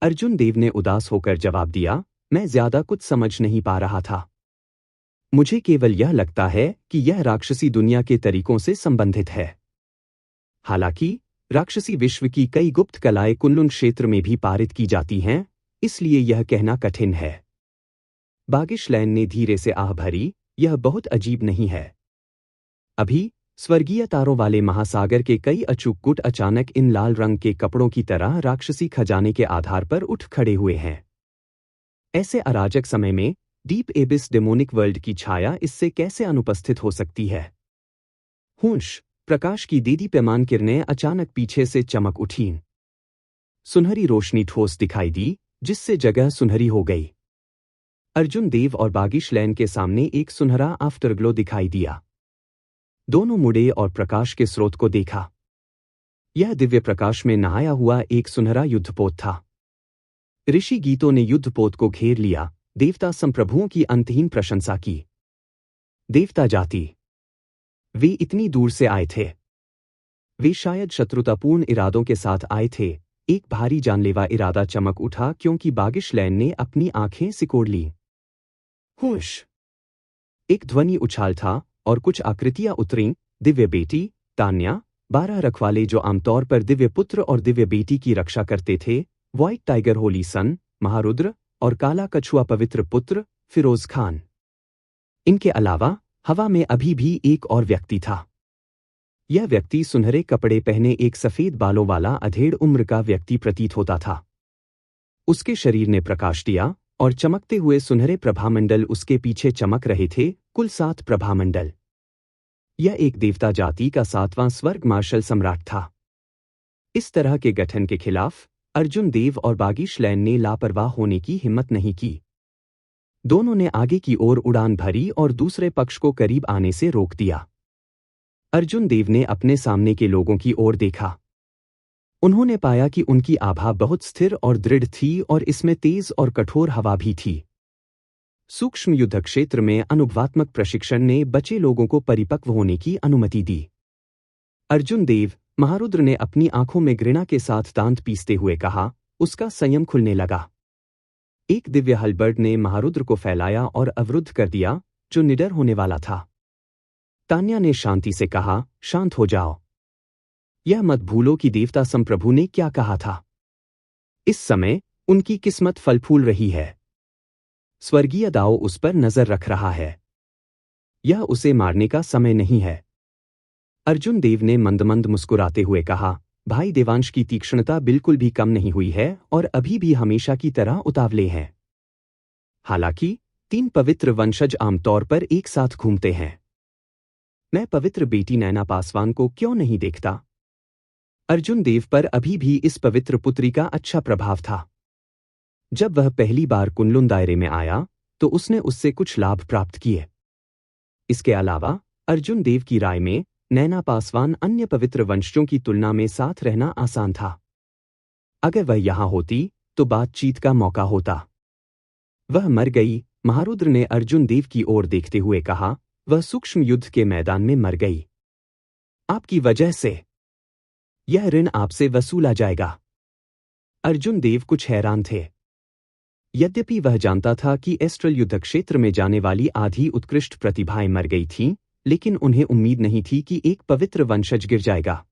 अर्जुन देव ने उदास होकर जवाब दिया, मैं ज्यादा कुछ समझ नहीं पा रहा था। मुझे केवल यह लगता है कि यह राक्षसी दुनिया के तरीकों से संबंधित है। हालांकि राक्षसी विश्व की कई गुप्त कलाएं कुनलुन क्षेत्र में भी पारित की जाती हैं, इसलिए यह कहना कठिन है। बागिशलैन ने धीरे से आह भरी, यह बहुत अजीब नहीं है। अभी स्वर्गीय तारों वाले महासागर के कई अचूक गुट अचानक इन लाल रंग के कपड़ों की तरह राक्षसी खजाने के आधार पर उठ खड़े हुए हैं। ऐसे अराजक समय में डीप एबिस डेमोनिक वर्ल्ड की छाया इससे कैसे अनुपस्थित हो सकती है? हुंश, प्रकाश की देदीप्यमान किरणें अचानक पीछे से चमक उठीं। सुनहरी रोशनी ठोस दिखाई दी, जिससे जगह सुनहरी हो गई। अर्जुन देव और बागिशलैन के सामने एक सुनहरा आफ्टरग्लो दिखाई दिया। दोनों मुड़े और प्रकाश के स्रोत को देखा। यह दिव्य प्रकाश में नहाया हुआ एक सुनहरा युद्धपोत था। ऋषि गीतों ने युद्धपोत को घेर लिया, देवता संप्रभुओं की अंतहीन प्रशंसा की। देवता जाति, वे इतनी दूर से आए थे। वे शायद शत्रुतापूर्ण इरादों के साथ आए थे। एक भारी जानलेवा इरादा चमक उठा क्योंकि बागिशलैन ने अपनी आंखें सिकोड़ लीं। हुश! एक ध्वनि उछाल था और कुछ आकृतियां उतरीं। दिव्य बेटी, तान्या, 12 रखवाले जो आमतौर पर दिव्य पुत्र और दिव्य बेटी की रक्षा करते थे, व्हाइट टाइगर होली सन, महारुद्र और काला कछुआ पवित्र पुत्र, फिरोज खान। इनके अलावा हवा में अभी भी एक और व्यक्ति था। यह व्यक्ति सुनहरे कपड़े पहने एक सफेद बालों वाला अधेड़ उम्र का व्यक्ति प्रतीत होता था। उसके शरीर ने प्रकाश दिया और चमकते हुए सुनहरे प्रभामंडल उसके पीछे चमक रहे थे, कुल 7 प्रभामंडल। यह एक देवता जाति का 7वां स्वर्ग मार्शल सम्राट था। इस तरह के गठन के खिलाफ अर्जुन देव और बागिशलैन ने लापरवाह होने की हिम्मत नहीं की। दोनों ने आगे की ओर उड़ान भरी और दूसरे पक्ष को करीब आने से रोक दिया। अर्जुन देव ने अपने सामने के लोगों की ओर देखा। उन्होंने पाया कि उनकी आभा बहुत स्थिर और दृढ़ थी और इसमें तेज और कठोर हवा भी थी। सूक्ष्म युद्ध क्षेत्र में अनुभवात्मक प्रशिक्षण ने बचे लोगों को परिपक्व होने की अनुमति दी। अर्जुन देव, महारुद्र ने अपनी आंखों में घृणा के साथ दांत पीसते हुए कहा। उसका संयम खुलने लगा। एक दिव्य हलबर्ड ने महारुद्र को फैलाया और अवरुद्ध कर दिया, जो निडर होने वाला था। तान्या ने शांति से कहा, शांत हो जाओ। यह मत भूलो कि देवता संप्रभु ने क्या कहा था। इस समय उनकी किस्मत फल फूल रही है। स्वर्गीय दाओ उस पर नजर रख रहा है। यह उसे मारने का समय नहीं है। अर्जुन देव ने मंद मुस्कुराते हुए कहा, भाई देवांश की तीक्ष्णता बिल्कुल भी कम नहीं हुई है और अभी भी हमेशा की तरह उतावले हैं। हालांकि 3 पवित्र वंशज आमतौर पर एक साथ घूमते हैं। मैं पवित्र बेटी नैना पासवान को क्यों नहीं देखता? अर्जुन देव पर अभी भी इस पवित्र पुत्री का अच्छा प्रभाव था। जब वह पहली बार कुनलुन दायरे में आया तो उसने उससे कुछ लाभ प्राप्त किए। इसके अलावा अर्जुन देव की राय में नैना पासवान अन्य पवित्र वंशजों की तुलना में साथ रहना आसान था। अगर वह यहां होती तो बातचीत का मौका होता। वह मर गई, महारुद्र ने अर्जुन देव की ओर देखते हुए कहा। वह सूक्ष्म युद्ध के मैदान में मर गई। आपकी वजह से यह ऋण आपसे वसूला जाएगा। अर्जुन देव कुछ हैरान थे। यद्यपि वह जानता था कि एस्ट्रल युद्ध क्षेत्र में जाने वाली आधी उत्कृष्ट प्रतिभाएं मर गई थीं, लेकिन उन्हें उम्मीद नहीं थी कि एक पवित्र वंशज गिर जाएगा।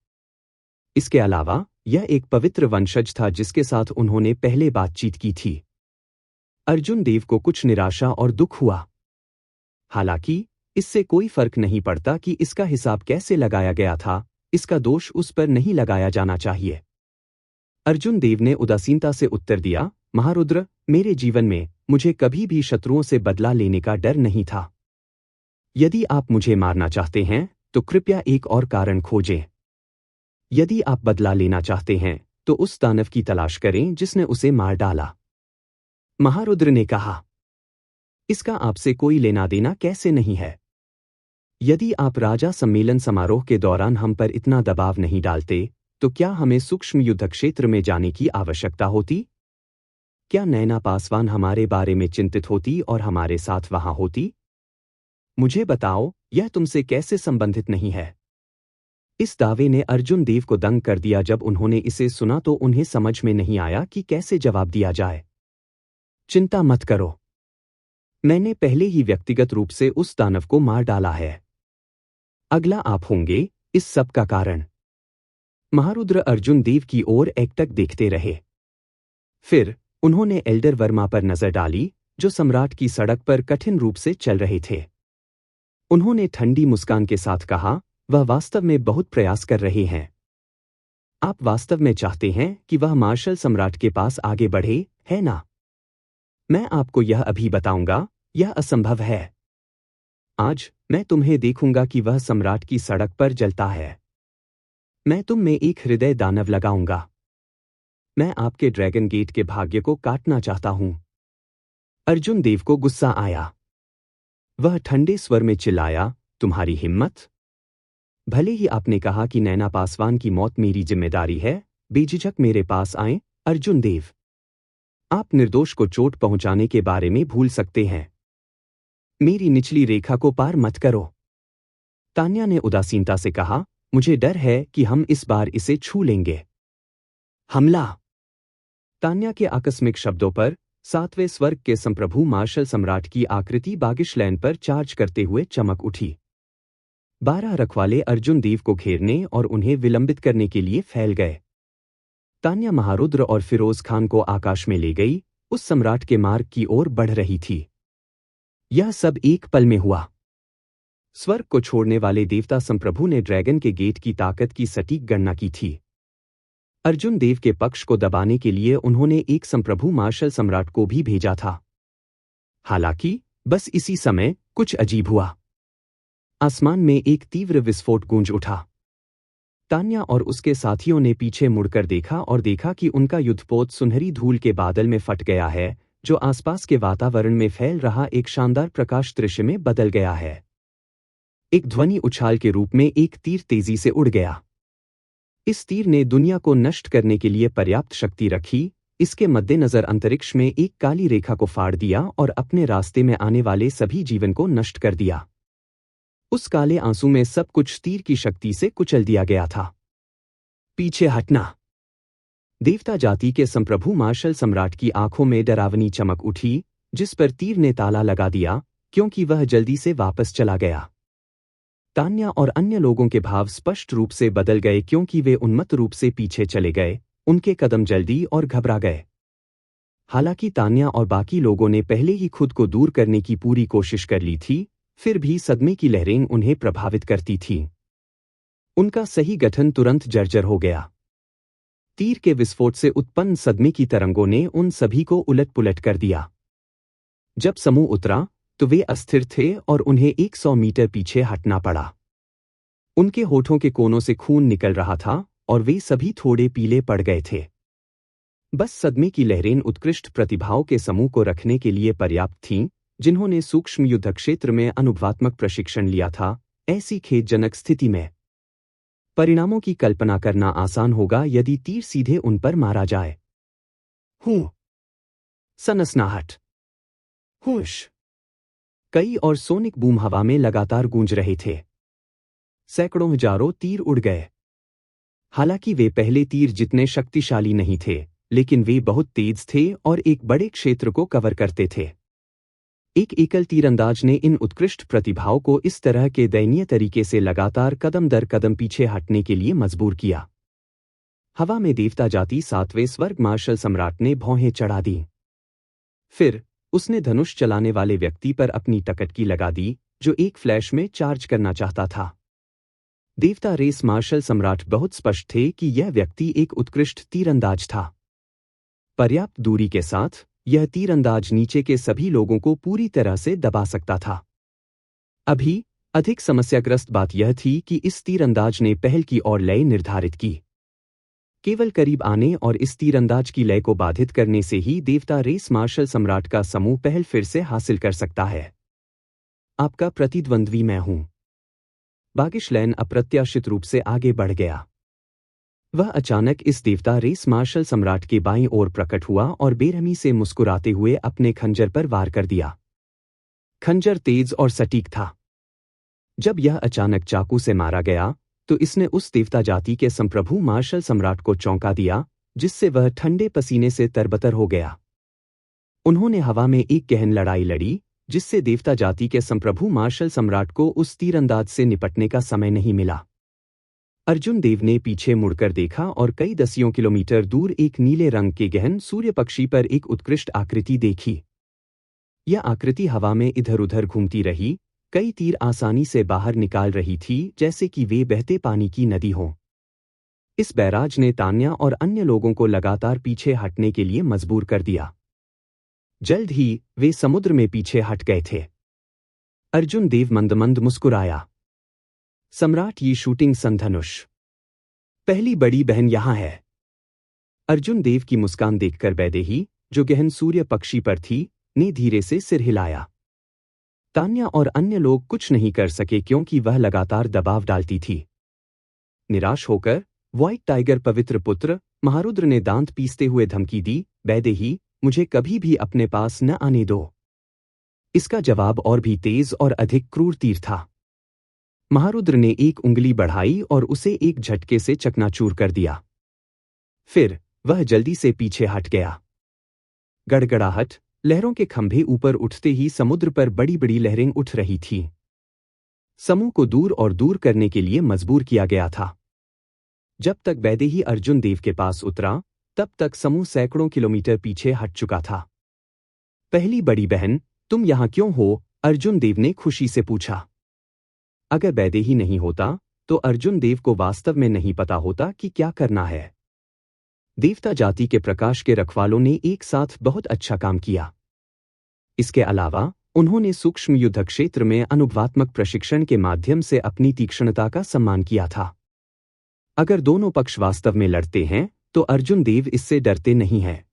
इसके अलावा यह एक पवित्र वंशज था जिसके साथ उन्होंने पहले बातचीत की थी। अर्जुन देव को कुछ निराशा और दुख हुआ। हालांकि इससे कोई फर्क नहीं पड़ता कि इसका हिसाब कैसे लगाया गया था, इसका दोष उस पर नहीं लगाया जाना चाहिए। अर्जुन देव ने उदासीनता से उत्तर दिया, महारुद्र, मेरे जीवन में मुझे कभी भी शत्रुओं से बदला लेने का डर नहीं था। यदि आप मुझे मारना चाहते हैं तो कृपया एक और कारण खोजें। यदि आप बदला लेना चाहते हैं तो उस दानव की तलाश करें जिसने उसे मार डाला। महारुद्र ने कहा, इसका आपसे कोई लेना देना कैसे नहीं है? यदि आप राजा सम्मेलन समारोह के दौरान हम पर इतना दबाव नहीं डालते तो क्या हमें सूक्ष्म युद्ध क्षेत्र में जाने की आवश्यकता होती? क्या नैना पासवान हमारे बारे में चिंतित होती और हमारे साथ वहां होती? मुझे बताओ, यह तुमसे कैसे संबंधित नहीं है? इस दावे ने अर्जुन देव को दंग कर दिया। जब उन्होंने इसे सुना तो उन्हें समझ में नहीं आया कि कैसे जवाब दिया जाए। चिंता मत करो, मैंने पहले ही व्यक्तिगत रूप से उस दानव को मार डाला है। अगला आप होंगे इस सब का कारण। महारुद्र अर्जुन देव की ओर एकटक देखते रहे। फिर उन्होंने एल्डर वर्मा पर नजर डाली, जो सम्राट की सड़क पर कठिन रूप से चल रहे थे। उन्होंने ठंडी मुस्कान के साथ कहा, वह वास्तव में बहुत प्रयास कर रहे हैं। आप वास्तव में चाहते हैं कि वह मार्शल सम्राट के पास आगे बढ़े, है ना? मैं आपको यह अभी बताऊंगा, यह असंभव है। आज मैं तुम्हें देखूंगा कि वह सम्राट की सड़क पर जलता है। मैं तुम में एक हृदय दानव लगाऊंगा। मैं आपके ड्रैगन गेट के भाग्य को काटना चाहता हूं। अर्जुन देव को गुस्सा आया। वह ठंडे स्वर में चिल्लाया, तुम्हारी हिम्मत? भले ही आपने कहा कि नैना पासवान की मौत मेरी जिम्मेदारी है, बेझिझक मेरे पास आएं, अर्जुन देव। आप निर्दोष को चोट पहुंचाने के बारे में भूल सकते हैं। मेरी निचली रेखा को पार मत करो। तान्या ने उदासीनता से कहा, मुझे डर है कि हम इस बार इसे छू लेंगे। हमला। तान्या के आकस्मिक शब्दों पर सातवें स्वर्ग के संप्रभु मार्शल सम्राट की आकृति बागिश लैंड पर चार्ज करते हुए चमक उठी। 12 रखवाले अर्जुन देव को घेरने और उन्हें विलंबित करने के लिए फैल गए। तान्या महारुद्र और फिरोज खान को आकाश में ले गई, उस सम्राट के मार्ग की ओर बढ़ रही थी। यह सब एक पल में हुआ। स्वर्ग को छोड़ने वाले देवता संप्रभु ने ड्रैगन के गेट की ताकत की सटीक गणना की थी। अर्जुन देव के पक्ष को दबाने के लिए उन्होंने एक संप्रभु मार्शल सम्राट को भी भेजा था। हालांकि बस इसी समय कुछ अजीब हुआ। आसमान में एक तीव्र विस्फोट गूंज उठा। तान्या और उसके साथियों ने पीछे मुड़कर देखा और देखा कि उनका युद्धपोत सुनहरी धूल के बादल में फट गया है, जो आसपास के वातावरण में फैल रहा एक शानदार प्रकाश दृश्य में बदल गया है। एक ध्वनि उछाल के रूप में एक तीर तेजी से उड़ गया। इस तीर ने दुनिया को नष्ट करने के लिए पर्याप्त शक्ति रखी। इसके मद्देनजर अंतरिक्ष में एक काली रेखा को फाड़ दिया और अपने रास्ते में आने वाले सभी जीवन को नष्ट कर दिया। उस काले आंसू में सब कुछ तीर की शक्ति से कुचल दिया गया था। पीछे हटना। देवता जाति के संप्रभु मार्शल सम्राट की आंखों में डरावनी चमक उठी, जिस पर तीर ने ताला लगा दिया, क्योंकि वह जल्दी से वापस चला गया। तान्या और अन्य लोगों के भाव स्पष्ट रूप से बदल गए, क्योंकि वे उन्मत्त रूप से पीछे चले गए। उनके कदम जल्दी और घबरा गए। हालांकि तान्या और बाकी लोगों ने पहले ही खुद को दूर करने की पूरी कोशिश कर ली थी, फिर भी सदमे की लहरें उन्हें प्रभावित करती थीं। उनका सही गठन तुरंत जर्जर हो गया। तीर के विस्फोट से उत्पन्न सदमे की तरंगों ने उन सभी को उलट-पुलट कर दिया। जब समूह उतरा तो वे अस्थिर थे और उन्हें 100 मीटर पीछे हटना पड़ा। उनके होठों के कोनों से खून निकल रहा था और वे सभी थोड़े पीले पड़ गए थे। बस सदमे की लहरें उत्कृष्ट प्रतिभाओं के समूह को रखने के लिए पर्याप्त थीं, जिन्होंने सूक्ष्म युद्ध क्षेत्र में अनुभवात्मक प्रशिक्षण लिया था। ऐसी खेदजनक स्थिति में परिणामों की कल्पना करना आसान होगा यदि तीर सीधे उन पर मारा जाए। हूं। सनसनाहट। हुश। कई और सोनिक बूम हवा में लगातार गूंज रहे थे। सैकड़ों हजारों तीर उड़ गए। हालांकि वे पहले तीर जितने शक्तिशाली नहीं थे, लेकिन वे बहुत तेज थे और एक बड़े क्षेत्र को कवर करते थे। एक एकल तीरंदाज ने इन उत्कृष्ट प्रतिभाओं को इस तरह के दयनीय तरीके से लगातार कदम दर कदम पीछे हटने के लिए मजबूर किया। हवा में देवता जाति 7वें स्वर्ग मार्शल सम्राट ने भौहें चढ़ा दी। फिर उसने धनुष चलाने वाले व्यक्ति पर अपनी टकटकी लगा दी, जो एक फ्लैश में चार्ज करना चाहता था। देवता रेस मार्शल सम्राट बहुत स्पष्ट थे कि यह व्यक्ति एक उत्कृष्ट तीरंदाज था। पर्याप्त दूरी के साथ यह तीरंदाज नीचे के सभी लोगों को पूरी तरह से दबा सकता था। अभी अधिक समस्याग्रस्त बात यह थी कि इस तीरंदाज ने पहल की और लय निर्धारित की। केवल करीब आने और इस तीरंदाज की लय को बाधित करने से ही देवता रेस मार्शल सम्राट का समूह पहल फिर से हासिल कर सकता है। आपका प्रतिद्वंद्वी मैं हूं। बागिश लैन अप्रत्याशित रूप से आगे बढ़ गया। वह अचानक इस देवता रेस मार्शल सम्राट के बाईं ओर प्रकट हुआ और बेरहमी से मुस्कुराते हुए अपने खंजर पर वार कर दिया। खंजर तेज और सटीक था। जब यह अचानक चाकू से मारा गया तो इसने उस देवता जाति के संप्रभु मार्शल सम्राट को चौंका दिया, जिससे वह ठंडे पसीने से तरबतर हो गया। उन्होंने हवा में एक गहन लड़ाई लड़ी, जिससे देवता जाति के संप्रभु मार्शल सम्राट को उस तीरंदाज से निपटने का समय नहीं मिला। अर्जुन देव ने पीछे मुड़कर देखा और कई दसियों किलोमीटर दूर एक नीले रंग के गहन सूर्य पक्षी पर एक उत्कृष्ट आकृति देखी। यह आकृति हवा में इधर उधर घूमती रही, कई तीर आसानी से बाहर निकाल रही थी, जैसे कि वे बहते पानी की नदी हों। इस बैराज ने तान्या और अन्य लोगों को लगातार पीछे हटने के लिए मजबूर कर दिया। जल्द ही वे समुद्र में पीछे हट गए थे। अर्जुन देव मंद मंद मुस्कुराया। सम्राट, ये शूटिंग सन धनुष पहली बड़ी बहन यहां है। अर्जुन देव की मुस्कान देखकर वैदेही, जो गहन सूर्य पक्षी पर थी, ने धीरे से सिर हिलाया। तान्या और अन्य लोग कुछ नहीं कर सके क्योंकि वह लगातार दबाव डालती थी। निराश होकर व्हाइट टाइगर पवित्र पुत्र महारुद्र ने दांत पीसते हुए धमकी दी, वैदेही, मुझे कभी भी अपने पास न आने दो। इसका जवाब और भी तेज और अधिक क्रूर तीर था। महारुद्र ने एक उंगली बढ़ाई और उसे एक झटके से चकनाचूर कर दिया। फिर वह जल्दी से पीछे हट गया। गड़गड़ाहट, लहरों के खंभे ऊपर उठते ही समुद्र पर बड़ी बड़ी लहरें उठ रही थीं। समूह को दूर और दूर करने के लिए मजबूर किया गया था। जब तक वैदेही अर्जुन देव के पास उतरा, तब तक समूह सैकड़ों किलोमीटर पीछे हट चुका था। पहली बड़ी बहन, तुम यहां क्यों हो? अर्जुन देव ने खुशी से पूछा। अगर वैदेही नहीं होता, तो अर्जुन देव को वास्तव में नहीं पता होता कि क्या करना है। देवता जाति के प्रकाश के रखवालों ने एक साथ बहुत अच्छा काम किया। इसके अलावा उन्होंने सूक्ष्म युद्ध क्षेत्र में अनुभवात्मक प्रशिक्षण के माध्यम से अपनी तीक्ष्णता का सम्मान किया था। अगर दोनों पक्ष वास्तव में लड़ते हैं, तो अर्जुन देव इससे डरते नहीं हैं।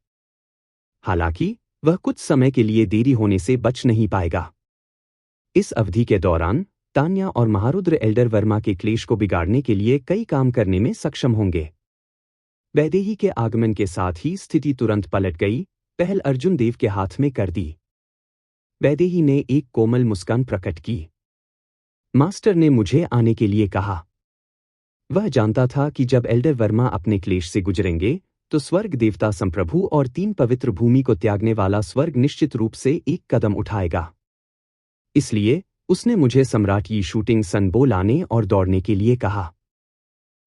हालांकि वह कुछ समय के लिए देरी होने से बच नहीं पाएगा। इस अवधि के दौरान तान्या और महारुद्र एल्डर वर्मा के क्लेश को बिगाड़ने के लिए कई काम करने में सक्षम होंगे। वैदेही के आगमन के साथ ही स्थिति तुरंत पलट गई। पहल अर्जुन देव के हाथ में कर दी। वैदेही ने एक कोमल मुस्कान प्रकट की। मास्टर ने मुझे आने के लिए कहा। वह जानता था कि जब एल्डर वर्मा अपने क्लेश से गुजरेंगे, तो स्वर्ग देवता संप्रभु और 3 पवित्र भूमि को त्यागने वाला स्वर्ग निश्चित रूप से एक कदम उठाएगा। इसलिए उसने मुझे सम्राट यी शूटिंग सन बो लाने और दौड़ने के लिए कहा।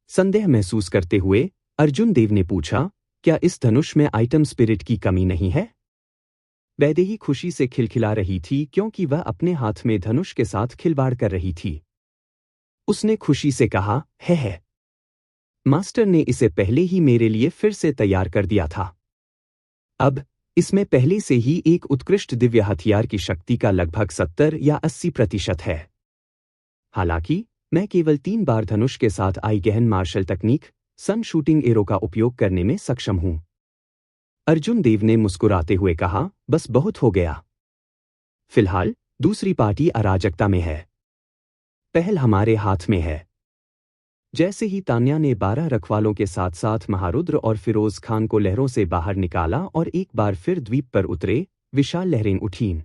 संदेह महसूस करते हुए अर्जुन देव ने पूछा, क्या इस धनुष में आइटम स्पिरिट की कमी नहीं है? वैदेही खुशी से खिलखिला रही थी क्योंकि वह अपने हाथ में धनुष के साथ खिलवाड़ कर रही थी। उसने खुशी से कहा, है। मास्टर ने इसे पहले ही मेरे लिए फिर से तैयार कर दिया था। अब इसमें पहले से ही एक उत्कृष्ट दिव्य हथियार की शक्ति का लगभग 70 या 80% है। हालांकि मैं केवल 3 बार धनुष के साथ आई गहन मार्शल तकनीक सन शूटिंग एरो का उपयोग करने में सक्षम हूं। अर्जुन देव ने मुस्कुराते हुए कहा, बस बहुत हो गया। फिलहाल दूसरी पार्टी अराजकता में है। पहल हमारे हाथ में है। जैसे ही तान्या ने 12 रखवालों के साथ साथ महारुद्र और फिरोज खान को लहरों से बाहर निकाला और एक बार फिर द्वीप पर उतरे, विशाल लहरें उठीं।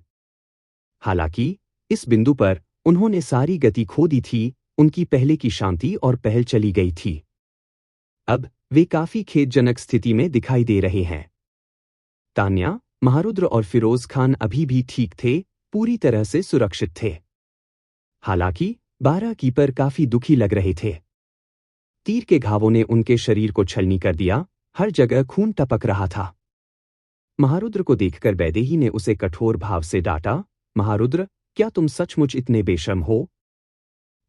हालांकि इस बिंदु पर उन्होंने सारी गति खो दी थी। उनकी पहले की शांति और पहल चली गई थी। अब वे काफी खेदजनक स्थिति में दिखाई दे रहे हैं। तान्या, महारुद्र और फिरोज खान अभी भी ठीक थे, पूरी तरह से सुरक्षित थे। हालांकि 12 कीपर काफी दुखी लग रहे थे। तीर के घावों ने उनके शरीर को छलनी कर दिया, हर जगह खून टपक रहा था। महारुद्र को देखकर वैदेही ने उसे कठोर भाव से डांटा, महारुद्र, क्या तुम सचमुच इतने बेशर्म हो?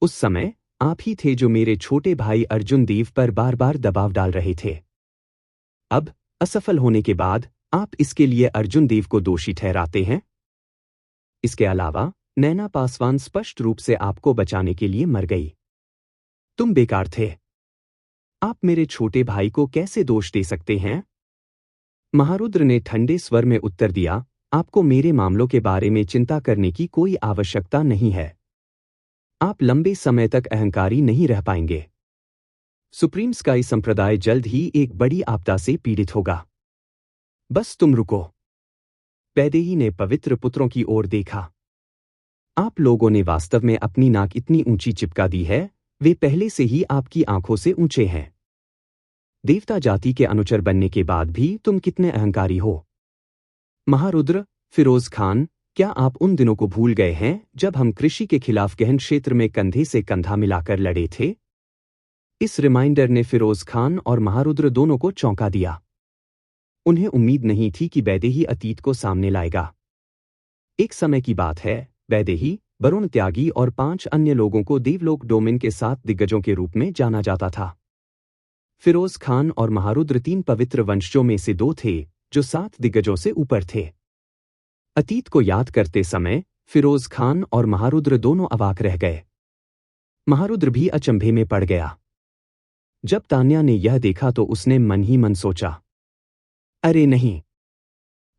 उस समय आप ही थे जो मेरे छोटे भाई अर्जुन देव पर बार बार दबाव डाल रहे थे। अब असफल होने के बाद आप इसके लिए अर्जुन देव को दोषी ठहराते हैं। इसके अलावा नैना पासवान स्पष्ट रूप से आपको बचाने के लिए मर गई। तुम बेकार थे। आप मेरे छोटे भाई को कैसे दोष दे सकते हैं? महारुद्र ने ठंडे स्वर में उत्तर दिया, आपको मेरे मामलों के बारे में चिंता करने की कोई आवश्यकता नहीं है। आप लंबे समय तक अहंकारी नहीं रह पाएंगे। सुप्रीम स्काई संप्रदाय जल्द ही एक बड़ी आपदा से पीड़ित होगा। बस तुम रुको। वैदेही ने पवित्र पुत्रों की ओर देखा। आप लोगों ने वास्तव में अपनी नाक इतनी ऊंची चिपका दी है, वे पहले से ही आपकी आंखों से ऊंचे हैं। देवता जाति के अनुचर बनने के बाद भी तुम कितने अहंकारी हो। महारुद्र, फिरोज खान, क्या आप उन दिनों को भूल गए हैं जब हम कृषि के खिलाफ गहन क्षेत्र में कंधे से कंधा मिलाकर लड़े थे? इस रिमाइंडर ने फिरोज खान और महारुद्र दोनों को चौंका दिया। उन्हें उम्मीद नहीं थी कि वैदेही अतीत को सामने लाएगा। एक समय की बात है, वैदेही, वरुण त्यागी और 5 अन्य लोगों को देवलोक डोमेन के 7 दिग्गजों के रूप में जाना जाता था। फिरोज खान और महारुद्र 3 पवित्र वंशजों में से 2 थे जो 7 दिग्गजों से ऊपर थे। अतीत को याद करते समय फिरोज खान और महारुद्र दोनों अवाक रह गए। महारुद्र भी अचंभे में पड़ गया। जब तान्या ने यह देखा तो उसने मन ही मन सोचा, अरे नहीं,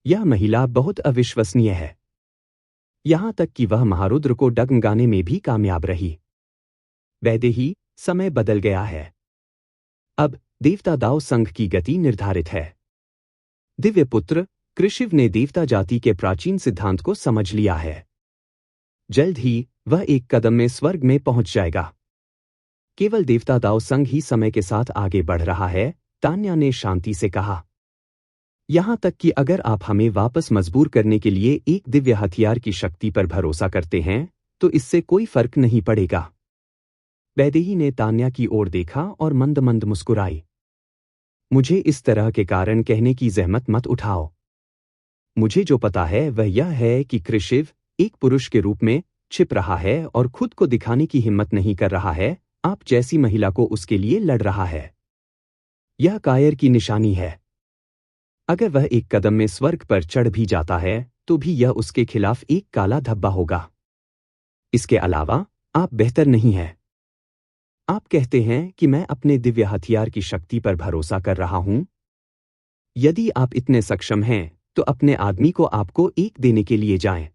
यह महिला बहुत अविश्वसनीय है। यहां तक कि वह महारुद्र को डगमगाने में भी कामयाब रही। वैदेही, समय बदल गया है। अब देवता दाव संघ की गति निर्धारित है। दिव्य पुत्र कृषिव ने देवता जाति के प्राचीन सिद्धांत को समझ लिया है। जल्द ही वह एक कदम में स्वर्ग में पहुंच जाएगा। केवल देवता दाव संघ ही समय के साथ आगे बढ़ रहा है, तान्या ने शांति से कहा। यहां तक कि अगर आप हमें वापस मजबूर करने के लिए एक दिव्य हथियार की शक्ति पर भरोसा करते हैं तो इससे कोई फर्क नहीं पड़ेगा। वैदेही ने तान्या की ओर देखा और मंद मंद मुस्कुराई। मुझे इस तरह के कारण कहने की जहमत मत उठाओ। मुझे जो पता है वह यह है कि कृषिव एक पुरुष के रूप में छिप रहा है और खुद को दिखाने की हिम्मत नहीं कर रहा है। आप जैसी महिला को उसके लिए लड़ रहा है। यह कायर की निशानी है। अगर वह एक कदम में स्वर्ग पर चढ़ भी जाता है तो भी यह उसके खिलाफ एक काला धब्बा होगा। इसके अलावा आप बेहतर नहीं हैं। आप कहते हैं कि मैं अपने दिव्य हथियार की शक्ति पर भरोसा कर रहा हूं। यदि आप इतने सक्षम हैं तो अपने आदमी को आपको एक देने के लिए जाएं।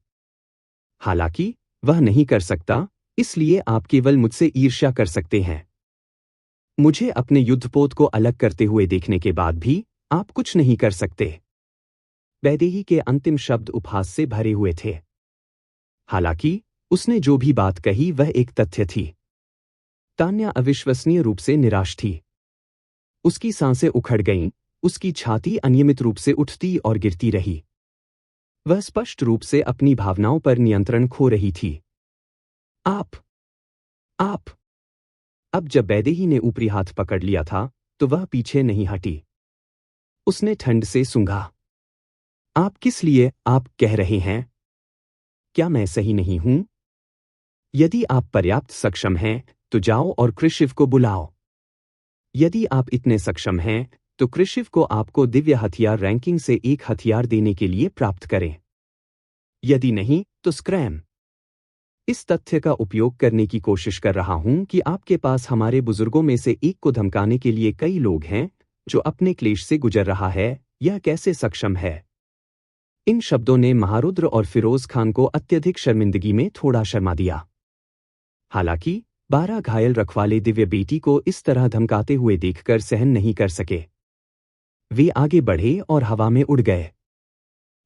हालांकि वह नहीं कर सकता, इसलिए आप केवल मुझसे ईर्ष्या कर सकते हैं। मुझे अपने युद्धपोत को अलग करते हुए देखने के बाद भी आप कुछ नहीं कर सकते। वैदेही के अंतिम शब्द उपहास से भरे हुए थे। हालांकि उसने जो भी बात कही वह एक तथ्य थी। तान्या अविश्वसनीय रूप से निराश थी। उसकी सांसें उखड़ गईं, उसकी छाती अनियमित रूप से उठती और गिरती रही। वह स्पष्ट रूप से अपनी भावनाओं पर नियंत्रण खो रही थी। आप। अब जब वैदेही ने ऊपरी हाथ पकड़ लिया था तो वह पीछे नहीं हटी। उसने ठंड से सूंघा। आप किस लिए आप कह रहे हैं? क्या मैं सही नहीं हूं? यदि आप पर्याप्त सक्षम हैं तो जाओ और कृषिव को बुलाओ। यदि आप इतने सक्षम हैं तो कृषिव को आपको दिव्य हथियार रैंकिंग से एक हथियार देने के लिए प्राप्त करें। यदि नहीं तो स्क्रैम। इस तथ्य का उपयोग करने की कोशिश कर रहा हूं कि आपके पास हमारे बुजुर्गों में से एक को धमकाने के लिए कई लोग हैं जो अपने क्लेश से गुजर रहा है। यह कैसे सक्षम है? इन शब्दों ने महारुद्र और फिरोज खान को अत्यधिक शर्मिंदगी में थोड़ा शर्मा दिया। हालांकि 12 घायल रखवाले दिव्य बेटी को इस तरह धमकाते हुए देखकर सहन नहीं कर सके। वे आगे बढ़े और हवा में उड़ गए।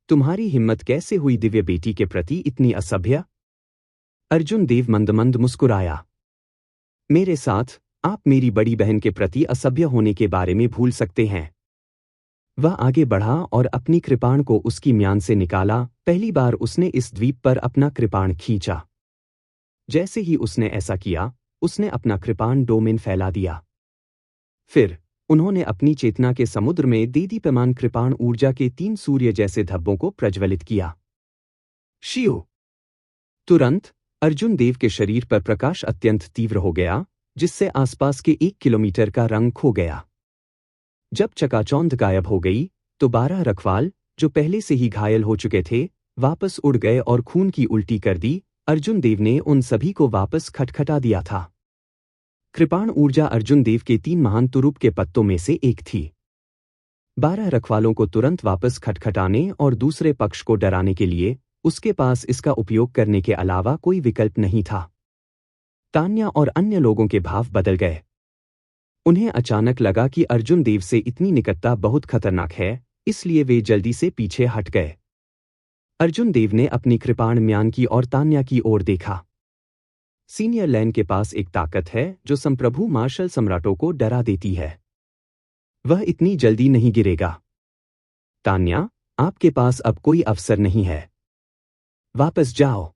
तुम्हारी हिम्मत कैसे हुई दिव्य बेटी के प्रति इतनी असभ्य? अर्जुन देव मंद मंद मुस्कुराया। मेरे साथ आप मेरी बड़ी बहन के प्रति असभ्य होने के बारे में भूल सकते हैं। वह आगे बढ़ा और अपनी कृपाण को उसकी म्यान से निकाला। पहली बार उसने इस द्वीप पर अपना कृपाण खींचा। जैसे ही उसने ऐसा किया, उसने अपना कृपाण डोमेन फैला दिया। फिर उन्होंने अपनी चेतना के समुद्र में देदीप्यमान कृपाण ऊर्जा के 3 सूर्य जैसे धब्बों को प्रज्वलित किया। शियो! तुरंत अर्जुन देव के शरीर पर प्रकाश अत्यंत तीव्र हो गया, जिससे आसपास के 1 किलोमीटर का रंग खो गया। जब चकाचौंध गायब हो गई तो 12 रखवाल, जो पहले से ही घायल हो चुके थे, वापस उड़ गए और खून की उल्टी कर दी। अर्जुन देव ने उन सभी को वापस खटखटा दिया था। कृपाण ऊर्जा अर्जुन देव के 3 महान तुरुप के पत्तों में से एक थी। 12 रखवालों को तुरंत वापस खटखटाने और दूसरे पक्ष को डराने के लिए उसके पास इसका उपयोग करने के अलावा कोई विकल्प नहीं था। तान्या और अन्य लोगों के भाव बदल गए। उन्हें अचानक लगा कि अर्जुन देव से इतनी निकटता बहुत खतरनाक है, इसलिए वे जल्दी से पीछे हट गए। अर्जुन देव ने अपनी कृपाण म्यान की और तान्या की ओर देखा। सीनियर लैन के पास एक ताकत है जो संप्रभु मार्शल सम्राटों को डरा देती है। वह इतनी जल्दी नहीं गिरेगा। तान्या, आपके पास अब कोई अवसर नहीं है। वापस जाओ।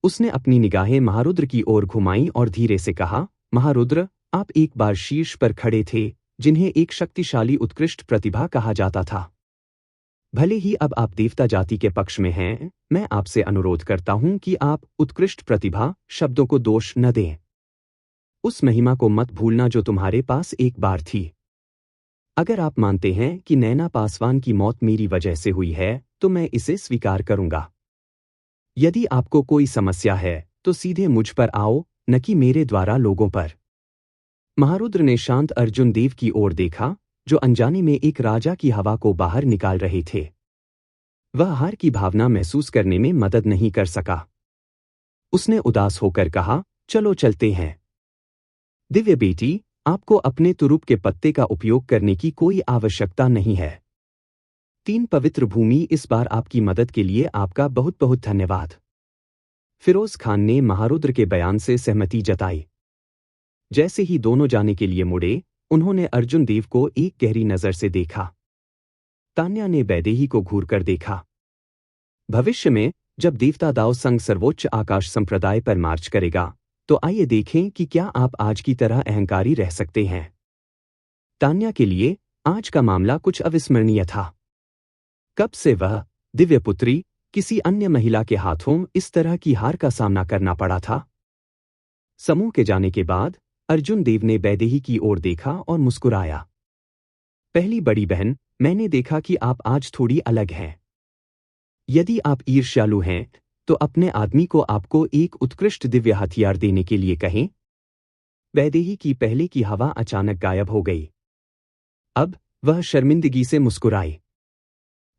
उसने अपनी निगाहें महारुद्र की ओर घुमाई और धीरे से कहा, महारुद्र, आप एक बार शीर्ष पर खड़े थे, जिन्हें एक शक्तिशाली उत्कृष्ट प्रतिभा कहा जाता था। भले ही अब आप देवता जाति के पक्ष में हैं, मैं आपसे अनुरोध करता हूं कि आप उत्कृष्ट प्रतिभा शब्दों को दोष न दें। उस महिमा को मत भूलना जो तुम्हारे पास एक बार थी। अगर आप मानते हैं कि नैना पासवान की मौत मेरी वजह से हुई है, तो मैं इसे स्वीकार करूंगा। यदि आपको कोई समस्या है, तो सीधे मुझ पर आओ, न कि मेरे द्वारा लोगों पर। महारुद्र ने शांत अर्जुन देव की ओर देखा, जो अनजाने में एक राजा की हवा को बाहर निकाल रहे थे। वह हार की भावना महसूस करने में मदद नहीं कर सका। उसने उदास होकर कहा, चलो चलते हैं। दिव्य बेटी, आपको अपने तुरुप के पत्ते का उपयोग करने की कोई आवश्यकता नहीं है। 3 पवित्र भूमि, इस बार आपकी मदद के लिए आपका बहुत बहुत धन्यवाद। फिरोज खान ने महारुद्र के बयान से सहमति जताई। जैसे ही दोनों जाने के लिए मुड़े, उन्होंने अर्जुन देव को एक गहरी नजर से देखा। तान्या ने वैदेही को घूरकर देखा। भविष्य में जब देवता दाव संघ सर्वोच्च आकाश संप्रदाय पर मार्च करेगा, तो आइए देखें कि क्या आप आज की तरह अहंकारी रह सकते हैं। तान्या के लिए आज का मामला कुछ अविस्मरणीय था। कब से वह, दिव्य पुत्री, किसी अन्य महिला के हाथों इस तरह की हार का सामना करना पड़ा था। समूह के जाने के बाद अर्जुन देव ने वैदेही की ओर देखा और मुस्कुराया। पहली बड़ी बहन, मैंने देखा कि आप आज थोड़ी अलग हैं। यदि आप ईर्ष्यालु हैं, तो अपने आदमी को आपको एक उत्कृष्ट दिव्य हथियार देने के लिए कहें। वैदेही की पहले की हवा अचानक गायब हो गई। अब वह शर्मिंदगी से मुस्कुराई।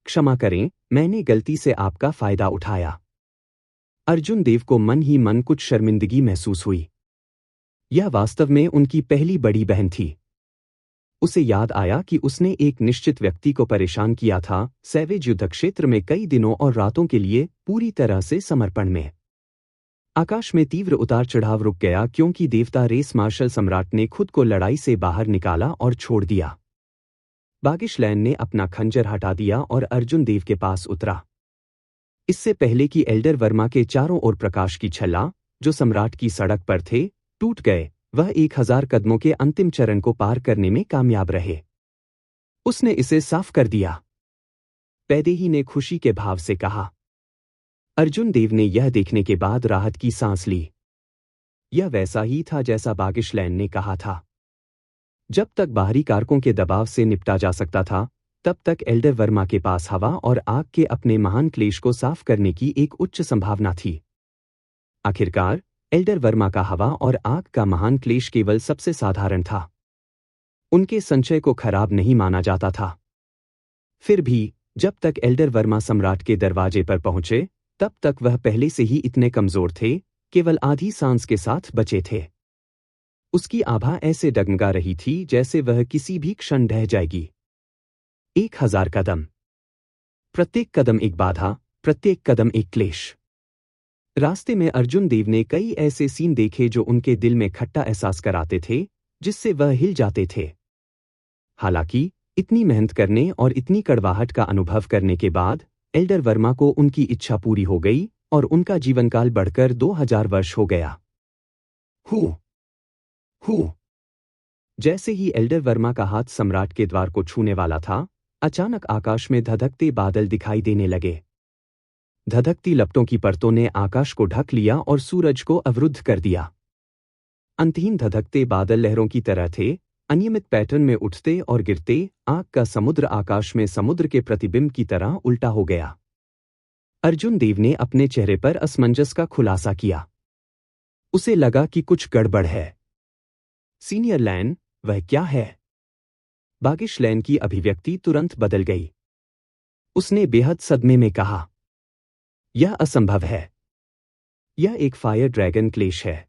क्षमा करें, मैंने गलती से आपका फायदा उठाया। अर्जुन देव को मन ही मन कुछ शर्मिंदगी महसूस हुई। यह वास्तव में उनकी पहली बड़ी बहन थी। उसे याद आया कि उसने एक निश्चित व्यक्ति को परेशान किया था, सैवेज युद्ध क्षेत्र में कई दिनों और रातों के लिए पूरी तरह से समर्पण में। आकाश में तीव्र उतार चढ़ाव रुक गया क्योंकि देवता रेस मार्शल सम्राट ने खुद को लड़ाई से बाहर निकाला और छोड़ दिया। बागिशलैन ने अपना खंजर हटा दिया और अर्जुन देव के पास उतरा। इससे पहले कि एल्डर वर्मा के चारों ओर प्रकाश की छल्ला, जो सम्राट की सड़क पर थे, टूट गए, वह 1000 कदमों के अंतिम चरण को पार करने में कामयाब रहे। उसने इसे साफ कर दिया। वैदेही ने खुशी के भाव से कहा। अर्जुन देव ने यह देखने के बाद राहत की सांस ली। यह वैसा ही था जैसा बागिशलैन ने कहा था। जब तक बाहरी कारकों के दबाव से निपटा जा सकता था, तब तक एल्डर वर्मा के पास हवा और आग के अपने महान क्लेश को साफ करने की एक उच्च संभावना थी। आखिरकार एल्डर वर्मा का हवा और आग का महान क्लेश केवल सबसे साधारण था। उनके संचय को खराब नहीं माना जाता था। फिर भी जब तक एल्डर वर्मा सम्राट के दरवाजे पर पहुंचे, तब तक वह पहले से ही इतने कमजोर थे, केवल आधी सांस के साथ बचे थे। उसकी आभा ऐसे डगमगा रही थी जैसे वह किसी भी क्षण ढह जाएगी। 1000 कदम। प्रत्येक कदम एक बाधा, प्रत्येक कदम एक क्लेश। रास्ते में अर्जुन देव ने कई ऐसे सीन देखे जो उनके दिल में खट्टा एहसास कराते थे, जिससे वह हिल जाते थे। हालांकि इतनी मेहनत करने और इतनी कड़वाहट का अनुभव करने के बाद एल्डर वर्मा को उनकी इच्छा पूरी हो गई और उनका जीवनकाल बढ़कर 2000 वर्ष हो गया। हू। जैसे ही एल्डर वर्मा का हाथ सम्राट के द्वार को छूने वाला था, अचानक आकाश में धधकते बादल दिखाई देने लगे। धधकती लपटों की परतों ने आकाश को ढक लिया और सूरज को अवरुद्ध कर दिया। अंतहीन धधकते बादल लहरों की तरह थे, अनियमित पैटर्न में उठते और गिरते। आग का समुद्र आकाश में समुद्र के प्रतिबिंब की तरह उल्टा हो गया। अर्जुन देव ने अपने चेहरे पर असमंजस का खुलासा किया। उसे लगा कि कुछ गड़बड़ है। सीनियर लैन, वह क्या है? बागिशलैन की अभिव्यक्ति तुरंत बदल गई। उसने बेहद सदमे में कहा, यह असंभव है। यह एक फायर ड्रैगन क्लेश है।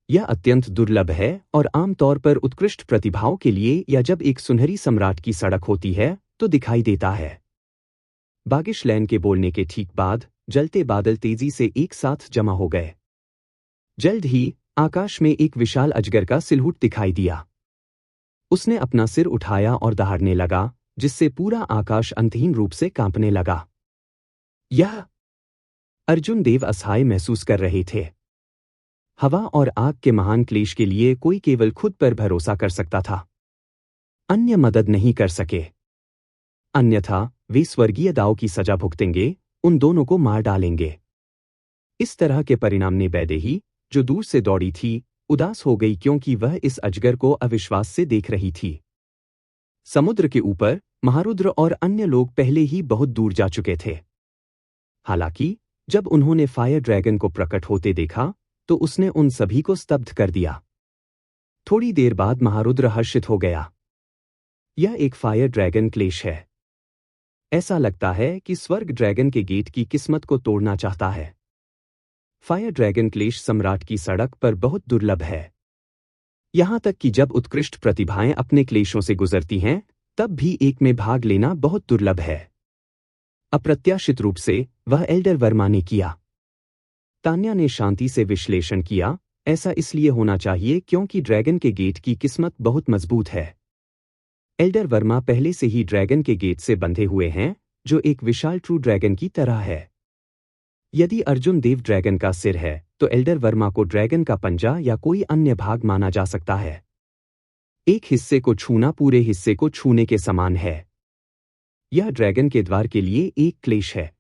यह अत्यंत दुर्लभ है और आमतौर पर उत्कृष्ट प्रतिभाओं के लिए या जब एक सुनहरी सम्राट की सड़क होती है तो दिखाई देता है। बागिशलैन के बोलने के ठीक बाद जलते बादल तेजी से एक साथ जमा हो गए। जल्द ही आकाश में एक विशाल अजगर का सिलहूट दिखाई दिया। उसने अपना सिर उठाया और दहाड़ने लगा, जिससे पूरा आकाश अंतहीन रूप से कांपने लगा। यह अर्जुन देव असहाय महसूस कर रहे थे। हवा और आग के महान क्लेश के लिए कोई केवल खुद पर भरोसा कर सकता था। अन्य मदद नहीं कर सके। अन्यथा वे स्वर्गीय दाव की सजा भुगतेंगे, उन दोनों को मार डालेंगे। इस तरह के परिणाम ने बैदेही, जो दूर से दौड़ी थी, उदास हो गई क्योंकि वह इस अजगर को अविश्वास से देख रही थी। समुद्र के ऊपर महारुद्र और अन्य लोग पहले ही बहुत दूर जा चुके थे। हालांकि जब उन्होंने फायर ड्रैगन को प्रकट होते देखा तो उसने उन सभी को स्तब्ध कर दिया। थोड़ी देर बाद महारुद्र हर्षित हो गया। यह एक फायर ड्रैगन क्लेश है। ऐसा लगता है कि स्वर्ग ड्रैगन के गेट की किस्मत को तोड़ना चाहता है। फायर ड्रैगन क्लेश सम्राट की सड़क पर बहुत दुर्लभ है। यहां तक कि जब उत्कृष्ट प्रतिभाएं अपने क्लेशों से गुजरती हैं, तब भी एक में भाग लेना बहुत दुर्लभ है। अप्रत्याशित रूप से वह एल्डर वर्मा ने किया। तान्या ने शांति से विश्लेषण किया, ऐसा इसलिए होना चाहिए क्योंकि ड्रैगन के गेट की किस्मत बहुत मजबूत है। एल्डर वर्मा पहले से ही ड्रैगन के गेट से बंधे हुए हैं, जो एक विशाल ट्रू ड्रैगन की तरह है। यदि अर्जुन देव ड्रैगन का सिर है, तो एल्डर वर्मा को ड्रैगन का पंजा या कोई अन्य भाग माना जा सकता है। एक हिस्से को छूना पूरे हिस्से को छूने के समान है। यह ड्रैगन के द्वार के लिए एक क्लेश है।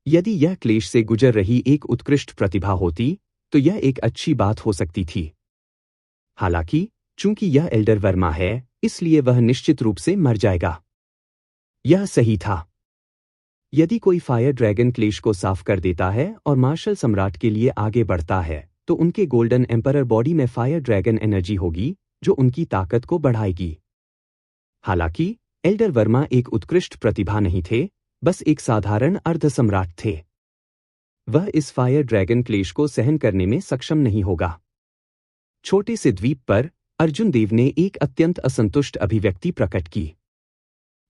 यदि यह क्लेश से गुजर रही एक उत्कृष्ट प्रतिभा होती, तो यह एक अच्छी बात हो सकती थी। हालांकि चूंकि यह एल्डर वर्मा है, इसलिए वह निश्चित रूप से मर जाएगा। यह सही था। यदि कोई फायर ड्रैगन क्लेश को साफ कर देता है और मार्शल सम्राट के लिए आगे बढ़ता है, तो उनके गोल्डन एम्परर बॉडी में फायर ड्रैगन एनर्जी होगी, जो उनकी ताकत को बढ़ाएगी। हालांकि एल्डर वर्मा एक उत्कृष्ट प्रतिभा नहीं थे, बस एक साधारण अर्ध सम्राट थे। वह इस फायर ड्रैगन क्लेश को सहन करने में सक्षम नहीं होगा। छोटे से द्वीप पर अर्जुन देव ने एक अत्यंत असंतुष्ट अभिव्यक्ति प्रकट की।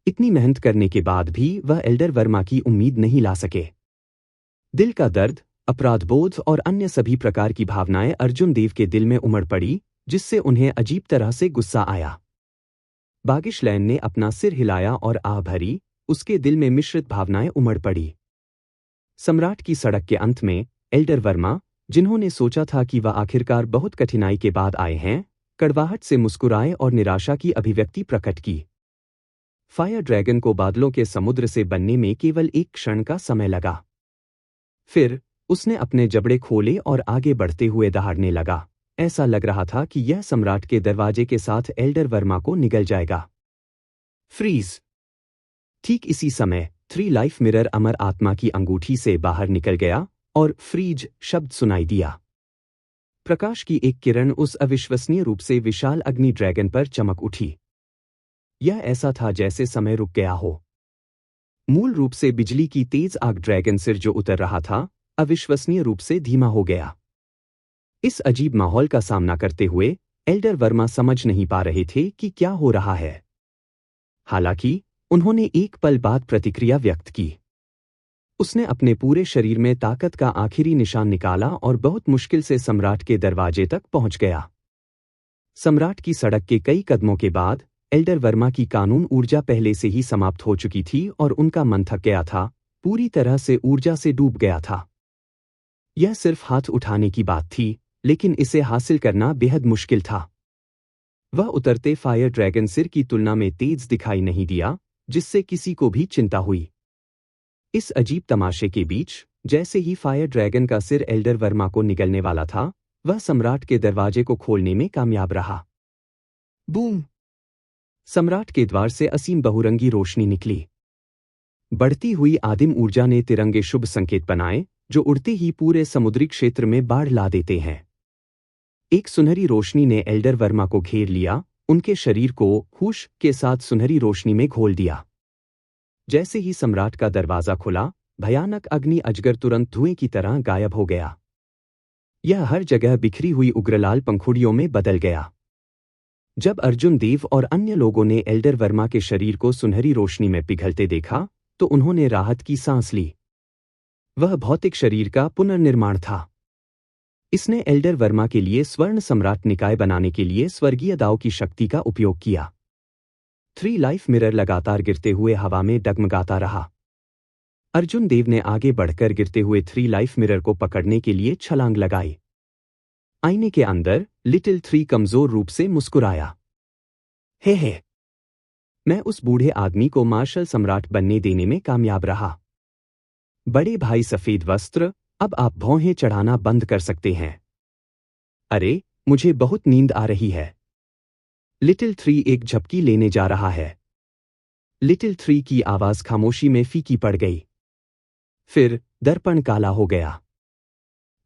इतनी मेहनत करने के बाद भी वह एल्डर वर्मा की उम्मीद नहीं ला सके। दिल का दर्द, अपराधबोध और अन्य सभी प्रकार की भावनाएं अर्जुन देव के दिल में उमड़ पड़ी, जिससे उन्हें अजीब तरह से गुस्सा आया। बागिश लैन ने अपना सिर हिलाया और आह भरी, उसके दिल में मिश्रित भावनाएं उमड़ पड़ी। सम्राट की सड़क के अंत में एल्डर वर्मा, जिन्होंने सोचा था कि वह आखिरकार बहुत कठिनाई के बाद आए हैं, कड़वाहट से मुस्कुराए और निराशा की अभिव्यक्ति प्रकट की। फायर ड्रैगन को बादलों के समुद्र से बनने में केवल एक क्षण का समय लगा। फिर उसने अपने जबड़े खोले और आगे बढ़ते हुए दहाड़ने लगा। ऐसा लग रहा था कि यह सम्राट के दरवाजे के साथ एल्डर वर्मा को निगल जाएगा। फ्रीज। ठीक इसी समय 3 लाइफ मिरर अमर आत्मा की अंगूठी से बाहर निकल गया और फ्रीज शब्द सुनाई दिया। प्रकाश की एक किरण उस अविश्वसनीय रूप से विशाल अग्नि ड्रैगन पर चमक उठी। यह ऐसा था जैसे समय रुक गया हो। मूल रूप से बिजली की तेज आग ड्रैगन सिर जो उतर रहा था, अविश्वसनीय रूप से धीमा हो गया। इस अजीब माहौल का सामना करते हुए एल्डर वर्मा समझ नहीं पा रहे थे कि क्या हो रहा है। हालांकि उन्होंने एक पल बाद प्रतिक्रिया व्यक्त की। उसने अपने पूरे शरीर में ताकत का आखिरी निशान निकाला और बहुत मुश्किल से सम्राट के दरवाजे तक पहुंच गया। सम्राट की सड़क के कई कदमों के बाद एल्डर वर्मा की कानून ऊर्जा पहले से ही समाप्त हो चुकी थी और उनका मन थक गया था, पूरी तरह से ऊर्जा से डूब गया था। यह सिर्फ हाथ उठाने की बात थी, लेकिन इसे हासिल करना बेहद मुश्किल था। वह उतरते फायर ड्रैगन सिर की तुलना में तेज दिखाई नहीं दिया, जिससे किसी को भी चिंता हुई। इस अजीब तमाशे के बीच, जैसे ही फायर ड्रैगन का सिर एल्डर वर्मा को निगलने वाला था, वह सम्राट के दरवाजे को खोलने में कामयाब रहा। बूम! सम्राट के द्वार से असीम बहुरंगी रोशनी निकली। बढ़ती हुई आदिम ऊर्जा ने तिरंगे शुभ संकेत बनाए, जो उड़ते ही पूरे समुद्री क्षेत्र में बाढ़ ला देते हैं। एक सुनहरी रोशनी ने एल्डर वर्मा को घेर लिया, उनके शरीर को हुश के साथ सुनहरी रोशनी में घोल दिया। जैसे ही सम्राट का दरवाजा खुला, भयानक अग्नि अजगर तुरंत धुएं की तरह गायब हो गया। यह हर जगह बिखरी हुई उग्रलाल पंखुड़ियों में बदल गया। जब अर्जुन देव और अन्य लोगों ने एल्डर वर्मा के शरीर को सुनहरी रोशनी में पिघलते देखा, तो उन्होंने राहत की सांस ली। वह भौतिक शरीर का पुनर्निर्माण था। इसने एल्डर वर्मा के लिए स्वर्ण सम्राट निकाय बनाने के लिए स्वर्गीय दाओ की शक्ति का उपयोग किया। 3 लाइफ मिरर लगातार गिरते हुए हवा में डगमगाता रहा। अर्जुन देव ने आगे बढ़कर गिरते हुए 3 लाइफ मिरर को पकड़ने के लिए छलांग लगाई। आईने के अंदर लिटिल 3 कमजोर रूप से मुस्कुराया। हे, मैं उस बूढ़े आदमी को मार्शल सम्राट बनने देने में कामयाब रहा। बड़े भाई सफेद वस्त्र, अब आप भौहें चढ़ाना बंद कर सकते हैं। अरे, मुझे बहुत नींद आ रही है। लिटिल 3 एक झपकी लेने जा रहा है। लिटिल 3 की आवाज खामोशी में फीकी पड़ गई। फिर दर्पण काला हो गया।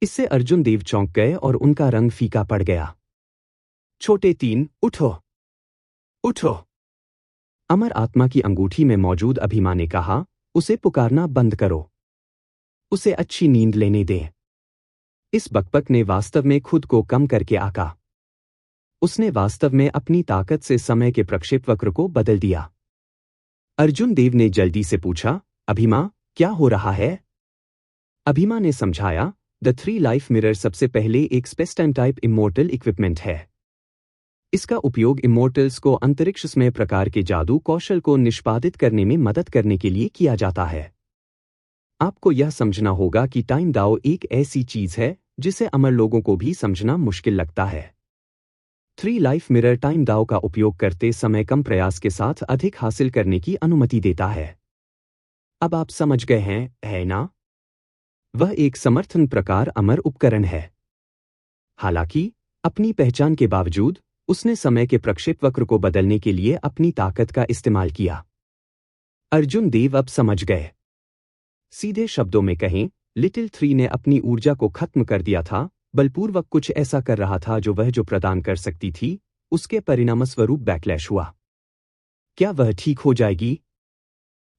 इससे अर्जुन देव चौंक गए और उनका रंग फीका पड़ गया। छोटे 3, उठो, उठो। अमर आत्मा की अंगूठी में मौजूद अभिमा ने कहा, उसे पुकारना बंद करो। उसे अच्छी नींद लेने दें। इस बकबक ने वास्तव में खुद को कम करके आका। उसने वास्तव में अपनी ताकत से समय के प्रक्षेपवक्र को बदल दिया। अर्जुन देव ने जल्दी से पूछा, अभिमा, क्या हो रहा है? अभिमा ने समझाया, द 3 लाइफ मिरर सबसे पहले एक space time type immortal equipment है। इसका उपयोग इमोर्टल्स को अंतरिक्ष में प्रकार के जादू कौशल को निष्पादित करने में मदद करने के लिए किया जाता है। आपको यह समझना होगा कि टाइम दाओ एक ऐसी चीज है जिसे अमर लोगों को भी समझना मुश्किल लगता है। 3 लाइफ मिरर टाइम दाओ का उपयोग करते समय कम प्रयास के साथ अधिक हासिल करने की अनुमति देता है। अब आप समझ गए हैं, है ना? वह एक समर्थन प्रकार अमर उपकरण है। हालांकि अपनी पहचान के बावजूद उसने समय के प्रक्षेपवक्र को बदलने के लिए अपनी ताकत का इस्तेमाल किया। अर्जुन देव अब समझ गए। सीधे शब्दों में कहें, लिटिल 3 ने अपनी ऊर्जा को खत्म कर दिया था, बलपूर्वक कुछ ऐसा कर रहा था जो प्रदान कर सकती थी, उसके परिणामस्वरूप बैकलैश हुआ। क्या वह ठीक हो जाएगी?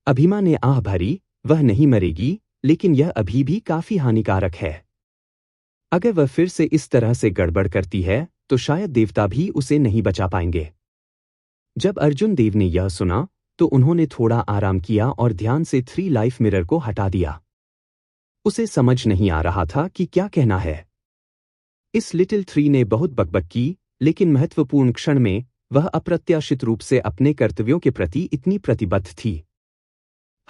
अभिमा ने आह भरी, वह नहीं मरेगी, लेकिन यह अभी भी काफी हानिकारक है। अगर वह फिर से इस तरह से गड़बड़ करती है, तो शायद देवता भी उसे नहीं बचा पाएंगे। जब अर्जुन देव ने यह सुना, तो उन्होंने थोड़ा आराम किया और ध्यान से 3 लाइफ मिरर को हटा दिया। उसे समझ नहीं आ रहा था कि क्या कहना है। इस लिटिल 3 ने बहुत बकबक की, लेकिन महत्वपूर्ण क्षण में वह अप्रत्याशित रूप से अपने कर्तव्यों के प्रति इतनी प्रतिबद्ध थी।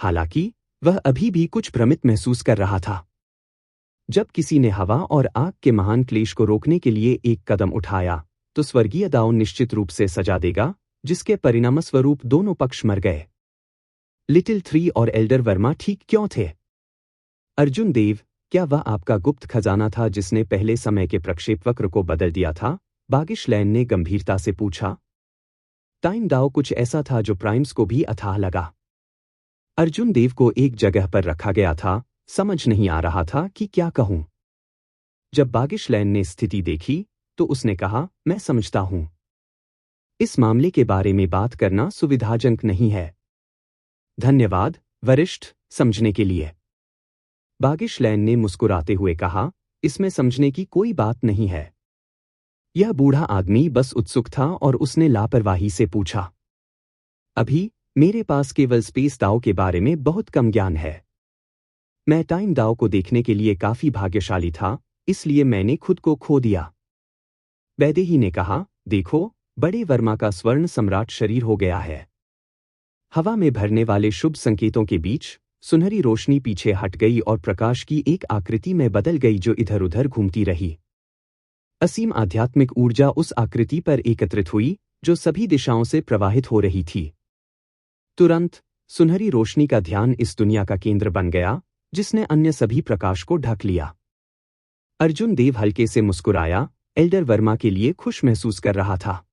हालांकि वह अभी भी कुछ भ्रमित महसूस कर रहा था। जब किसी ने हवा और आग के महान क्लेश को रोकने के लिए एक कदम उठाया, तो स्वर्गीय दाओ निश्चित रूप से सजा देगा, जिसके परिणामस्वरूप दोनों पक्ष मर गए। लिटिल 3 और एल्डर वर्मा ठीक क्यों थे? अर्जुन देव, क्या वह आपका गुप्त खजाना था जिसने पहले समय के प्रक्षेपवक्र को बदल दिया था? बागिश लैन ने गंभीरता से पूछा। टाइम दाओ कुछ ऐसा था जो प्राइम्स को भी अथाह लगा। अर्जुन देव को एक जगह पर रखा गया था, समझ नहीं आ रहा था कि क्या कहूं। जब बागिश लैन ने स्थिति देखी, तो उसने कहा, मैं समझता हूं। इस मामले के बारे में बात करना सुविधाजनक नहीं है। धन्यवाद, वरिष्ठ, समझने के लिए। बागिश लैन ने मुस्कुराते हुए कहा, इसमें समझने की कोई बात नहीं है। यह बूढ़ा आदमी बस उत्सुक था और उसने लापरवाही से पूछा। अभी मेरे पास केवल स्पेस दाओ के बारे में बहुत कम ज्ञान है। मैं टाइम दाओ को देखने के लिए काफी भाग्यशाली था, इसलिए मैंने खुद को खो दिया। वैदेही ने कहा, देखो, बड़े वर्मा का स्वर्ण सम्राट शरीर हो गया है। हवा में भरने वाले शुभ संकेतों के बीच सुनहरी रोशनी पीछे हट गई और प्रकाश की एक आकृति में बदल गई जो इधर उधर घूमती रही। असीम आध्यात्मिक ऊर्जा उस आकृति पर एकत्रित हुई जो सभी दिशाओं से प्रवाहित हो रही थी। तुरंत सुनहरी रोशनी का ध्यान इस दुनिया का केंद्र बन गया, जिसने अन्य सभी प्रकाश को ढक लिया। अर्जुन देव हल्के से मुस्कुराया, एल्डर वर्मा के लिए खुश महसूस कर रहा था।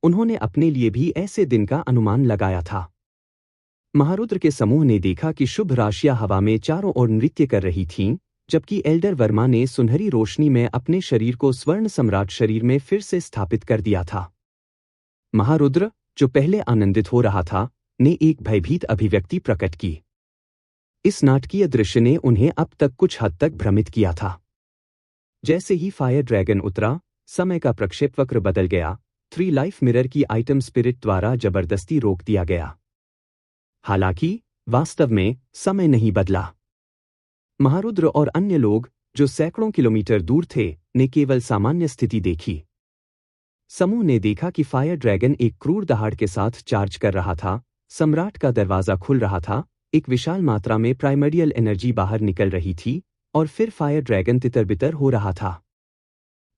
उन्होंने अपने लिए भी ऐसे दिन का अनुमान लगाया था। महारुद्र के समूह ने देखा कि शुभ राशियां हवा में चारों ओर नृत्य कर रही थीं, जबकि एल्डर वर्मा ने सुनहरी रोशनी में अपने शरीर को स्वर्ण सम्राट शरीर में फिर से स्थापित कर दिया था। महारुद्र, जो पहले आनंदित हो रहा था, ने एक भयभीत अभिव्यक्ति प्रकट की। इस नाटकीय दृश्य ने उन्हें अब तक कुछ हद तक भ्रमित किया था। जैसे ही फायर ड्रैगन उतरा, समय का प्रक्षेपवक्र बदल गया। 3 लाइफ मिरर की आइटम स्पिरिट द्वारा जबरदस्ती रोक दिया गया। हालांकि वास्तव में समय नहीं बदला। महारुद्र और अन्य लोग जो सैकड़ों किलोमीटर दूर थे, ने केवल सामान्य स्थिति देखी। समूह ने देखा कि फायर ड्रैगन एक क्रूर दहाड़ के साथ चार्ज कर रहा था, सम्राट का दरवाजा खुल रहा था, एक विशाल मात्रा में प्राइमर्डियल एनर्जी बाहर निकल रही थी, और फिर फायर ड्रैगन तितर-बितर हो रहा था।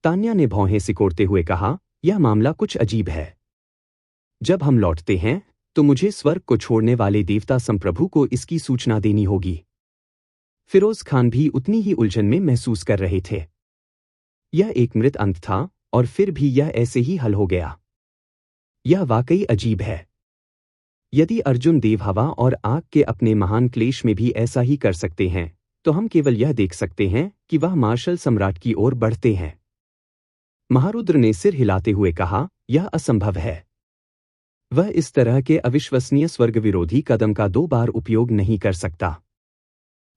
तान्या ने भौहें सिकोड़ते हुए कहा, यह मामला कुछ अजीब है। जब हम लौटते हैं, तो मुझे स्वर्ग को छोड़ने वाले देवता संप्रभु को इसकी सूचना देनी होगी। फिरोज खान भी उतनी ही उलझन में महसूस कर रहे थे। यह एक मृत अंत था, और फिर भी यह ऐसे ही हल हो गया। यह वाकई अजीब है। यदि अर्जुन देव हवा और आग के अपने महान क्लेश में भी ऐसा ही कर सकते हैं, तो हम केवल यह देख सकते हैं कि वह मार्शल सम्राट की ओर बढ़ते हैं। महारुद्र ने सिर हिलाते हुए कहा, यह असंभव है। वह इस तरह के अविश्वसनीय स्वर्ग विरोधी कदम का 2 बार उपयोग नहीं कर सकता।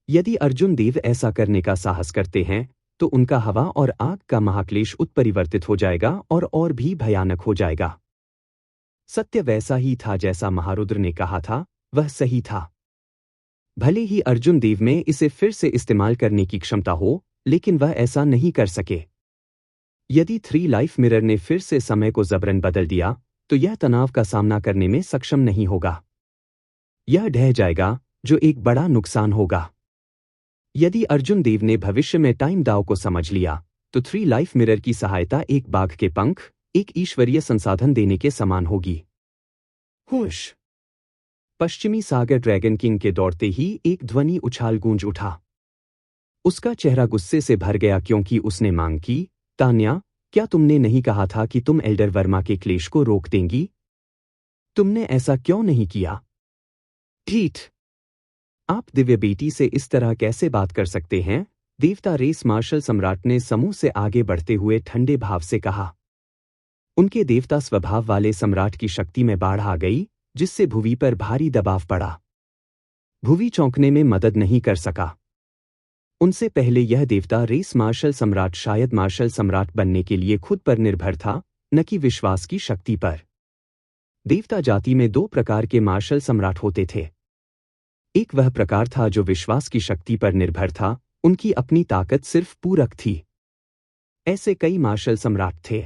यदि अर्जुन देव ऐसा करने का साहस करते हैं, तो उनका हवा और आग का महाक्लेश उत्परिवर्तित हो जाएगा और भी भयानक हो जाएगा। सत्य वैसा ही था जैसा महारुद्र ने कहा था, वह सही था। भले ही अर्जुन देव में इसे फिर से इस्तेमाल करने की क्षमता हो, लेकिन वह ऐसा नहीं कर सके। यदि 3 लाइफ मिरर ने फिर से समय को जबरन बदल दिया, तो यह तनाव का सामना करने में सक्षम नहीं होगा। यह ढह जाएगा, जो एक बड़ा नुकसान होगा। यदि अर्जुन देव ने भविष्य में टाइम दाव को समझ लिया, तो 3 लाइफ मिरर की सहायता एक बाघ के पंख, एक ईश्वरीय संसाधन देने के समान होगी। हुश! पश्चिमी सागर ड्रैगन किंग के दौड़ते ही एक ध्वनि उछाल गूंज उठा। उसका चेहरा गुस्से से भर गया क्योंकि उसने मांग की, तान्या, क्या तुमने नहीं कहा था कि तुम एल्डर वर्मा के क्लेश को रोक देंगी? तुमने ऐसा क्यों नहीं किया? ठीक। आप दिव्य बेटी से इस तरह कैसे बात कर सकते हैं? देवता रेस मार्शल सम्राट ने समूह से आगे बढ़ते हुए ठंडे भाव से कहा। उनके देवता स्वभाव वाले सम्राट की शक्ति में बाढ़ आ गई, जिससे भुवि पर भारी दबाव पड़ा। भुवि चौंकने में मदद नहीं कर सका। उनसे पहले यह देवता रेस मार्शल सम्राट शायद मार्शल सम्राट बनने के लिए खुद पर निर्भर था, न कि विश्वास की शक्ति पर। देवता जाति में 2 प्रकार के मार्शल सम्राट होते थे। एक वह प्रकार था जो विश्वास की शक्ति पर निर्भर था, उनकी अपनी ताकत सिर्फ पूरक थी। ऐसे कई मार्शल सम्राट थे।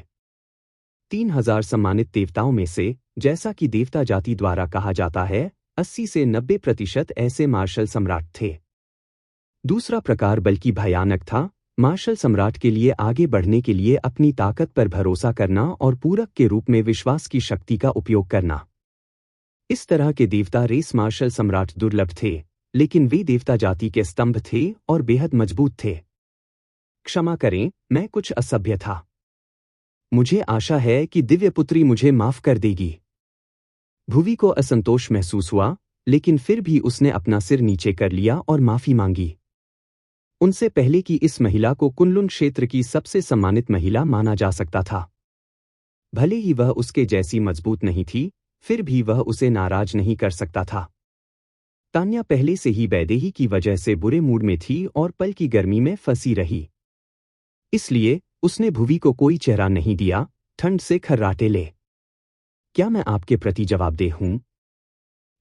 3000 सम्मानित देवताओं में से, जैसा कि देवता जाति द्वारा कहा जाता है, 80 से 90% ऐसे मार्शल सम्राट थे। दूसरा प्रकार बल्कि भयानक था, मार्शल सम्राट के लिए आगे बढ़ने के लिए अपनी ताकत पर भरोसा करना और पूरक के रूप में विश्वास की शक्ति का उपयोग करना। इस तरह के देवता रेस मार्शल सम्राट दुर्लभ थे, लेकिन वे देवता जाति के स्तंभ थे और बेहद मजबूत थे। क्षमा करें, मैं कुछ असभ्य था। मुझे आशा है कि दिव्यपुत्री मुझे माफ कर देगी। भुवि को असंतोष महसूस हुआ, लेकिन फिर भी उसने अपना सिर नीचे कर लिया और माफी मांगी। उनसे पहले कि इस महिला को कुनलुन क्षेत्र की सबसे सम्मानित महिला माना जा सकता था। भले ही वह उसके जैसी मजबूत नहीं थी, फिर भी वह उसे नाराज नहीं कर सकता था। तान्या पहले से ही वैदेही की वजह से बुरे मूड में थी और पल की गर्मी में फंसी रही। इसलिए उसने भुवि को कोई चेहरा नहीं दिया, ठंड से खर्राटे ले। क्या मैं आपके प्रति जवाबदेह हूं?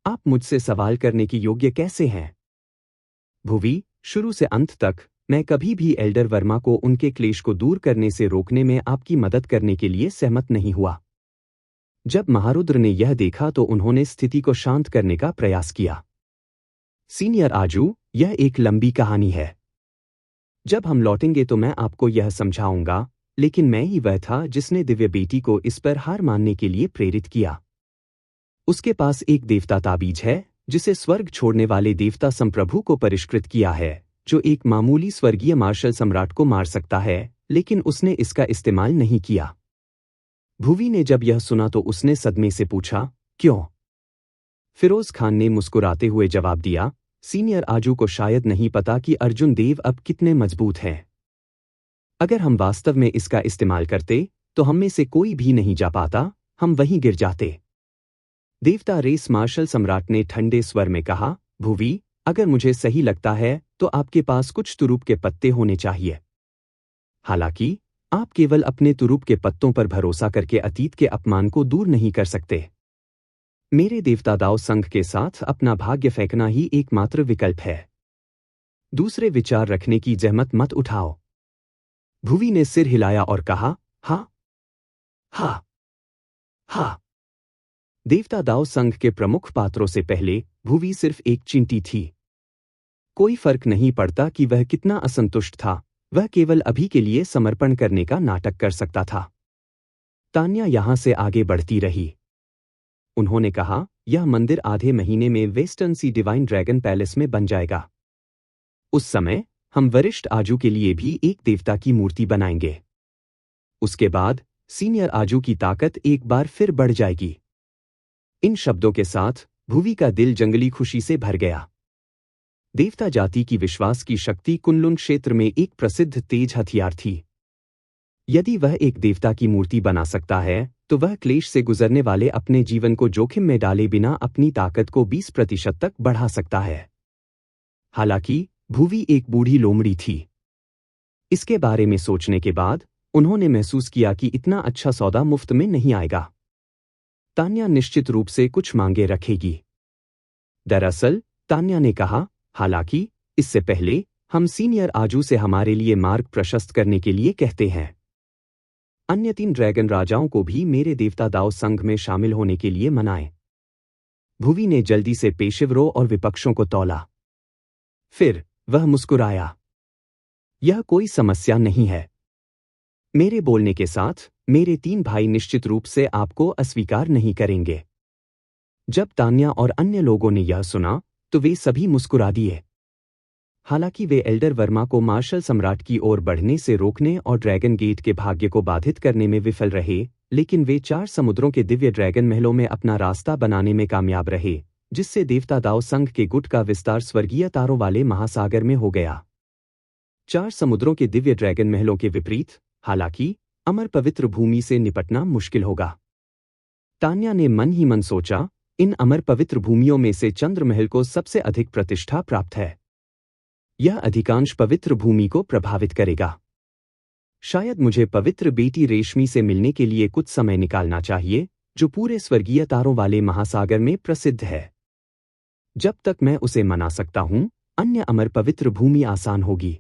आप मुझसे सवाल करने के योग्य कैसे हैं? भुवि, शुरू से अंत तक, मैं कभी भी एल्डर वर्मा को उनके क्लेश को दूर करने से रोकने में आपकी मदद करने के लिए सहमत नहीं हुआ। जब महारुद्र ने यह देखा तो उन्होंने स्थिति को शांत करने का प्रयास किया। सीनियर आजू, यह एक लंबी कहानी है। जब हम लौटेंगे तो मैं आपको यह समझाऊंगा, लेकिन मैं ही वह था जिसने दिव्य बेटी को इस पर हार मानने के लिए प्रेरित किया। उसके पास एक देवता ताबीज है, जिसे स्वर्ग छोड़ने वाले देवता संप्रभु को परिष्कृत किया है, जो एक मामूली स्वर्गीय मार्शल सम्राट को मार सकता है, लेकिन उसने इसका इस्तेमाल नहीं किया। भुवि ने जब यह सुना तो उसने सदमे से पूछा, क्यों? फिरोज खान ने मुस्कुराते हुए जवाब दिया, सीनियर आजू को शायद नहीं पता कि अर्जुन देव अब कितने मजबूत हैं। अगर हम वास्तव में इसका इस्तेमाल करते, तो हम में से कोई भी नहीं जा पाता, हम वहीं गिर जाते। देवता रेस मार्शल सम्राट ने ठंडे स्वर में कहा, भुवि, अगर मुझे सही लगता है तो आपके पास कुछ तुरुप के पत्ते होने चाहिए। हालांकि आप केवल अपने तुरुप के पत्तों पर भरोसा करके अतीत के अपमान को दूर नहीं कर सकते। मेरे देवता दाव संघ के साथ अपना भाग्य फेंकना ही एकमात्र विकल्प है। दूसरे विचार रखने की जहमत मत उठाओ। भुवी ने सिर हिलाया और कहा, हाँ हाँ हाँ। देवता दाव संघ के प्रमुख पात्रों से पहले भुवी सिर्फ एक चींटी थी। कोई फर्क नहीं पड़ता कि वह कितना असंतुष्ट था, वह केवल अभी के लिए समर्पण करने का नाटक कर सकता था। तान्या यहां से आगे बढ़ती रही। उन्होंने कहा, यह मंदिर आधे महीने में वेस्टर्न सी डिवाइन ड्रैगन पैलेस में बन जाएगा। उस समय हम वरिष्ठ आजू के लिए भी एक देवता की मूर्ति बनाएंगे। उसके बाद सीनियर आजू की ताकत एक बार फिर बढ़ जाएगी। इन शब्दों के साथ भुवी का दिल जंगली खुशी से भर गया। देवता जाति की विश्वास की शक्ति कुनलुन क्षेत्र में एक प्रसिद्ध तेज हथियार थी। यदि वह एक देवता की मूर्ति बना सकता है, तो वह क्लेश से गुजरने वाले अपने जीवन को जोखिम में डाले बिना अपनी ताकत को 20% तक बढ़ा सकता है। हालांकि भुवी एक बूढ़ी लोमड़ी थी। इसके बारे में सोचने के बाद उन्होंने महसूस किया कि इतना अच्छा सौदा मुफ्त में नहीं आएगा। तान्या निश्चित रूप से कुछ मांगे रखेगी। दरअसल तान्या ने कहा, हालांकि इससे पहले हम सीनियर आजू से हमारे लिए मार्ग प्रशस्त करने के लिए कहते हैं। अन्य 3 ड्रैगन राजाओं को भी मेरे देवता दाव संघ में शामिल होने के लिए मनाएं। भुवी ने जल्दी से पेशेवरों और विपक्षों को तौला। फिर वह मुस्कुराया। यह कोई समस्या नहीं है। मेरे बोलने के साथ मेरे 3 भाई निश्चित रूप से आपको अस्वीकार नहीं करेंगे। जब तान्या और अन्य लोगों ने यह सुना, तो वे सभी मुस्कुरा दिए। हालांकि वे एल्डर वर्मा को मार्शल सम्राट की ओर बढ़ने से रोकने और ड्रैगन गेट के भाग्य को बाधित करने में विफल रहे, लेकिन वे 4 समुद्रों के दिव्य ड्रैगन महलों में अपना रास्ता बनाने में कामयाब रहे, जिससे देवता दाव संघ के गुट का विस्तार स्वर्गीय तारों वाले महासागर में हो गया। 4 समुद्रों के दिव्य ड्रैगन महलों के विपरीत, हालांकि अमर पवित्र भूमि से निपटना मुश्किल होगा। तान्या ने मन ही मन सोचा, इन अमर पवित्र भूमियों में से चंद्रमहल को सबसे अधिक प्रतिष्ठा प्राप्त है। यह अधिकांश पवित्र भूमि को प्रभावित करेगा। शायद मुझे पवित्र बेटी रेशमी से मिलने के लिए कुछ समय निकालना चाहिए, जो पूरे स्वर्गीय तारों वाले महासागर में प्रसिद्ध है। जब तक मैं उसे मना सकता हूं, अन्य अमर पवित्र भूमि आसान होगी।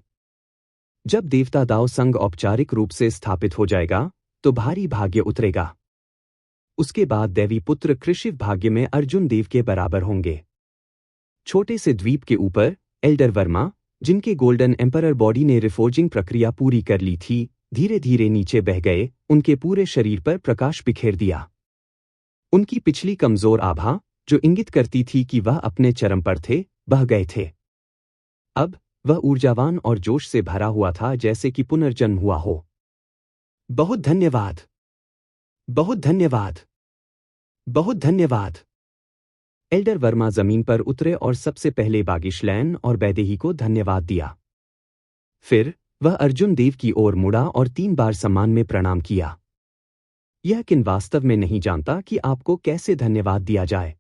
जब देवता दाव संघ औपचारिक रूप से स्थापित हो जाएगा, तो भारी भाग्य उतरेगा। उसके बाद दैवी पुत्र कृषिव भाग्य में अर्जुन देव के बराबर होंगे। छोटे से द्वीप के ऊपर एल्डर वर्मा, जिनके गोल्डन एम्परर बॉडी ने रिफोर्जिंग प्रक्रिया पूरी कर ली थी, धीरे धीरे नीचे बह गए, उनके पूरे शरीर पर प्रकाश बिखेर दिया। उनकी पिछली कमजोर आभा, जो इंगित करती थी कि वह अपने चरम पर थे, बह गए थे। अब वह ऊर्जावान और जोश से भरा हुआ था, जैसे कि पुनर्जन्म हुआ हो। बहुत धन्यवाद, बहुत धन्यवाद, बहुत धन्यवाद। एल्डर वर्मा जमीन पर उतरे और सबसे पहले बागिशलैन और बैदेही को धन्यवाद दिया। फिर वह अर्जुन देव की ओर मुड़ा और 3 बार सम्मान में प्रणाम किया। यह किन वास्तव में नहीं जानता कि आपको कैसे धन्यवाद दिया जाए।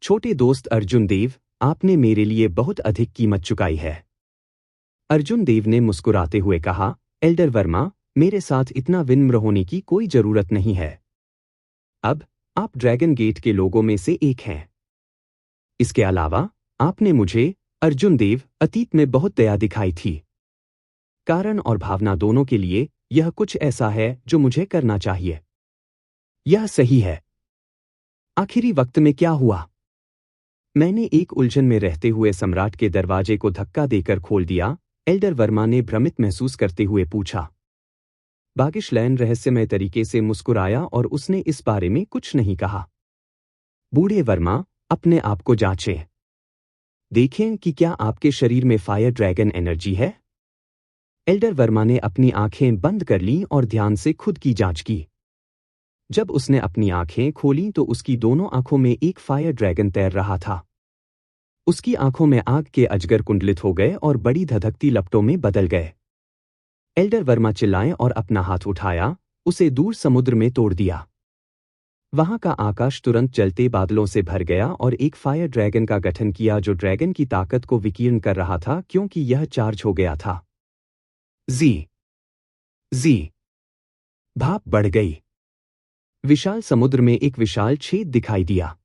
छोटे दोस्त अर्जुन देव, आपने मेरे लिए बहुत अधिक कीमत चुकाई है। अर्जुन देव ने मुस्कुराते हुए कहा, एल्डर वर्मा, मेरे साथ इतना विनम्र होने की कोई जरूरत नहीं है। अब आप ड्रैगन गेट के लोगों में से एक हैं। इसके अलावा आपने मुझे, अर्जुन देव, अतीत में बहुत दया दिखाई थी। कारण और भावना दोनों के लिए यह कुछ ऐसा है जो मुझे करना चाहिए। यह सही है। आखिरी वक्त में क्या हुआ? मैंने एक उलझन में रहते हुए सम्राट के दरवाजे को धक्का देकर खोल दिया, एल्डर वर्मा ने भ्रमित महसूस करते हुए पूछा। बागिशलैन रहस्यमय तरीके से मुस्कुराया और उसने इस बारे में कुछ नहीं कहा। बूढ़े वर्मा, अपने आप को जांचें। देखें कि क्या आपके शरीर में फायर ड्रैगन एनर्जी है। एल्डर वर्मा ने अपनी आंखें बंद कर लीं और ध्यान से खुद की जांच की। जब उसने अपनी आंखें खोलीं तो उसकी दोनों आंखों में एक फायर ड्रैगन तैर रहा था। उसकी आंखों में आग के अजगर कुंडलित हो गए और बड़ी धधकती लपटों में बदल गए। एल्डर वर्मा चिल्लाए और अपना हाथ उठाया, उसे दूर समुद्र में तोड़ दिया। वहां का आकाश तुरंत जलते बादलों से भर गया और एक फायर ड्रैगन का गठन किया जो ड्रैगन की ताकत को विकीर्ण कर रहा था क्योंकि यह चार्ज हो गया था। जी भाप बढ़ गई। विशाल समुद्र में एक विशाल छेद दिखाई दिया।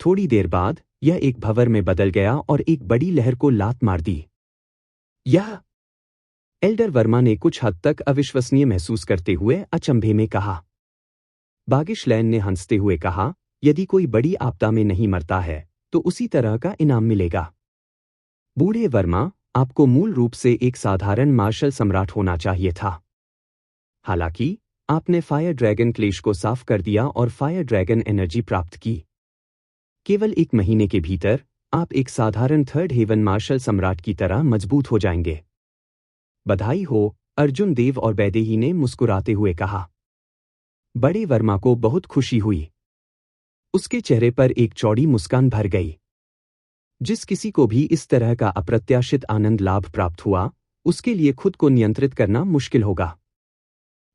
थोड़ी देर बाद यह एक भंवर में बदल गया और एक बड़ी लहर को लात मार दी। यह एल्डर वर्मा ने कुछ हद तक अविश्वसनीय महसूस करते हुए अचंभे में कहा। बागिशलैन ने हंसते हुए कहा, यदि कोई बड़ी आपदा में नहीं मरता है तो उसी तरह का इनाम मिलेगा। बूढ़े वर्मा, आपको मूल रूप से एक साधारण मार्शल सम्राट होना चाहिए था। हालांकि आपने फायर ड्रैगन क्लेश को साफ कर दिया और फायर ड्रैगन एनर्जी प्राप्त की। केवल 1 महीने के भीतर आप एक साधारण थर्ड हेवन मार्शल सम्राट की तरह मजबूत हो जाएंगे। बधाई हो, अर्जुन देव और वैदेही ने मुस्कुराते हुए कहा। बड़े वर्मा को बहुत खुशी हुई। उसके चेहरे पर एक चौड़ी मुस्कान भर गई। जिस किसी को भी इस तरह का अप्रत्याशित आनंद लाभ प्राप्त हुआ, उसके लिए खुद को नियंत्रित करना मुश्किल होगा।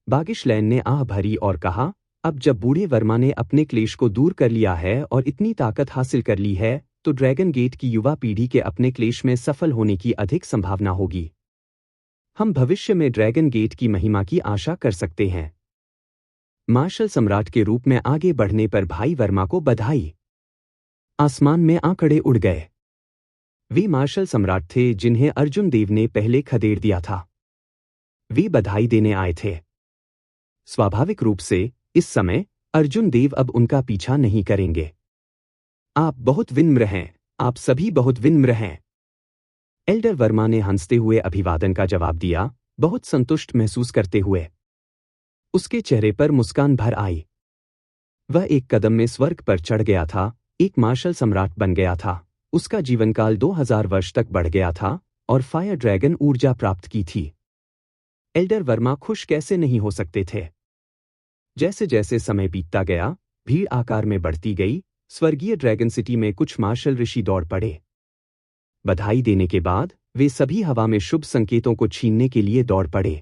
बागिशलैन ने आह भरी और कहा, अब जब बूढ़े वर्मा ने अपने क्लेश को दूर कर लिया है और इतनी ताकत हासिल कर ली है, तो ड्रैगन गेट की युवा पीढ़ी के अपने क्लेश में सफल होने की अधिक संभावना होगी। हम भविष्य में ड्रैगन गेट की महिमा की आशा कर सकते हैं। मार्शल सम्राट के रूप में आगे बढ़ने पर भाई वर्मा को बधाई। आसमान में आंकड़े उड़ गए। वे मार्शल सम्राट थे जिन्हें अर्जुन देव ने पहले खदेड़ दिया था। वे बधाई देने आए थे। स्वाभाविक रूप से इस समय अर्जुन देव अब उनका पीछा नहीं करेंगे। आप बहुत विनम्र हैं, आप सभी बहुत विनम्र हैं। एल्डर वर्मा ने हंसते हुए अभिवादन का जवाब दिया, बहुत संतुष्ट महसूस करते हुए। उसके चेहरे पर मुस्कान भर आई। वह एक कदम में स्वर्ग पर चढ़ गया था, एक मार्शल सम्राट बन गया था। उसका जीवनकाल 2000 वर्ष तक बढ़ गया था और फायर ड्रैगन ऊर्जा प्राप्त की थी। एल्डर वर्मा खुश कैसे नहीं हो सकते थे। जैसे जैसे समय बीतता गया, भीड़ आकार में बढ़ती गई। स्वर्गीय ड्रैगन सिटी में कुछ मार्शल ऋषि दौड़ पड़े। बधाई देने के बाद वे सभी हवा में शुभ संकेतों को छीनने के लिए दौड़ पड़े।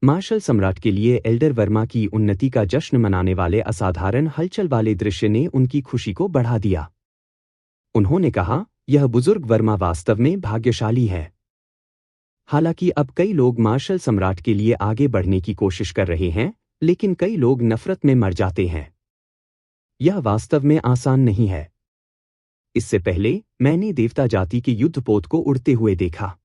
मार्शल सम्राट के लिए एल्डर वर्मा की उन्नति का जश्न मनाने वाले असाधारण हलचल वाले दृश्य ने उनकी खुशी को बढ़ा दिया। उन्होंने कहा, यह बुजुर्ग वर्मा वास्तव में भाग्यशाली है। हालांकि अब कई लोग मार्शल सम्राट के लिए आगे बढ़ने की कोशिश कर रहे हैं, लेकिन कई लोग नफरत में मर जाते हैं। यह वास्तव में आसान नहीं है। इससे पहले मैंने देवता जाति के युद्धपोत को उड़ते हुए देखा।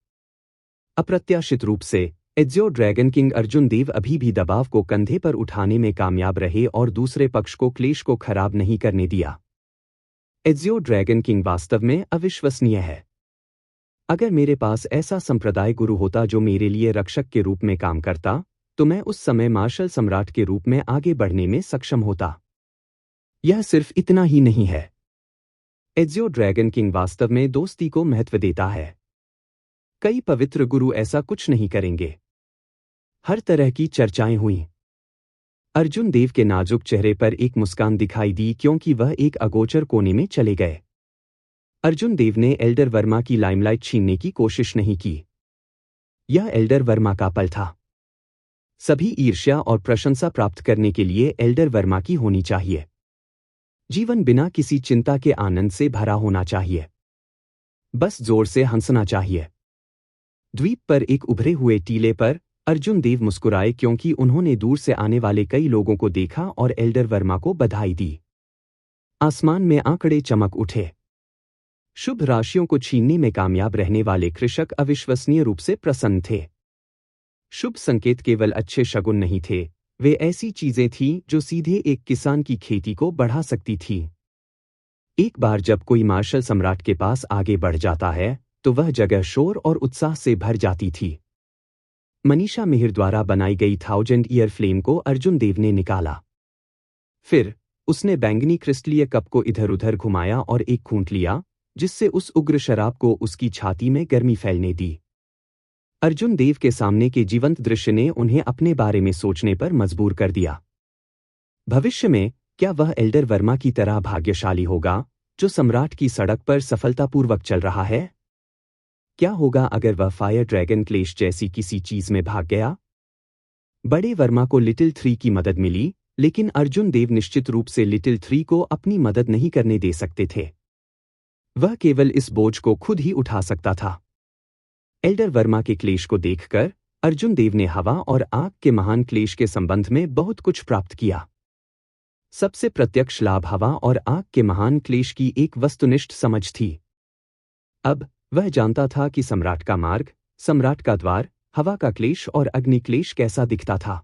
अप्रत्याशित रूप से एज़्योर ड्रैगन किंग अर्जुन देव अभी भी दबाव को कंधे पर उठाने में कामयाब रहे और दूसरे पक्ष को क्लेश को खराब नहीं करने दिया। एज़्योर ड्रैगन किंग वास्तव में अविश्वसनीय है। अगर मेरे पास ऐसा संप्रदाय गुरु होता जो मेरे लिए रक्षक के रूप में काम करता, तो मैं उस समय मार्शल सम्राट के रूप में आगे बढ़ने में सक्षम होता। यह सिर्फ इतना ही नहीं है। एज़्योर ड्रैगन किंग वास्तव में दोस्ती को महत्व देता है। कई पवित्र गुरु ऐसा कुछ नहीं करेंगे। हर तरह की चर्चाएं हुईं। अर्जुन देव के नाजुक चेहरे पर एक मुस्कान दिखाई दी क्योंकि वह एक अगोचर कोने में चले गए। अर्जुन देव ने एल्डर वर्मा की लाइमलाइट छीनने की कोशिश नहीं की। यह एल्डर वर्मा का पल था। सभी ईर्ष्या और प्रशंसा प्राप्त करने के लिए एल्डर वर्मा की होनी चाहिए। जीवन बिना किसी चिंता के आनंद से भरा होना चाहिए। बस जोर से हंसना चाहिए। द्वीप पर एक उभरे हुए टीले पर अर्जुन देव मुस्कुराए क्योंकि उन्होंने दूर से आने वाले कई लोगों को देखा और एल्डर वर्मा को बधाई दी। आसमान में आंकड़े चमक उठे। शुभ राशियों को छीनने में कामयाब रहने वाले कृषक अविश्वसनीय रूप से प्रसन्न थे। शुभ संकेत केवल अच्छे शगुन नहीं थे, वे ऐसी चीजें थीं जो सीधे एक किसान की खेती को बढ़ा सकती थीं। एक बार जब कोई मार्शल सम्राट के पास आगे बढ़ जाता है, तो वह जगह शोर और उत्साह से भर जाती थी। मनीषा मिहिर द्वारा बनाई गई 1000 ईयर फ्लेम को अर्जुन देव ने निकाला। फिर उसने बैंगनी क्रिस्टलीय कप को इधर उधर घुमाया और एक घूंट लिया, जिससे उस उग्र शराब को उसकी छाती में गर्मी फैलने दी। अर्जुन देव के सामने के जीवंत दृश्य ने उन्हें अपने बारे में सोचने पर मजबूर कर दिया। भविष्य में क्या वह एल्डर वर्मा की तरह भाग्यशाली होगा, जो सम्राट की सड़क पर सफलतापूर्वक चल रहा है? क्या होगा अगर वह फायर ड्रैगन क्लेश जैसी किसी चीज में भाग गया? बड़े वर्मा को लिटिल 3 की मदद मिली, लेकिन अर्जुन देव निश्चित रूप से लिटिल 3 को अपनी मदद नहीं करने दे सकते थे। वह केवल इस बोझ को खुद ही उठा सकता था। एल्डर वर्मा के क्लेश को देखकर अर्जुन देव ने हवा और आग के महान क्लेश के संबंध में बहुत कुछ प्राप्त किया। सबसे प्रत्यक्ष लाभ हवा और आग के महान क्लेश की एक वस्तुनिष्ठ समझ थी। अब वह जानता था कि सम्राट का मार्ग, सम्राट का द्वार, हवा का क्लेश और अग्नि क्लेश कैसा दिखता था।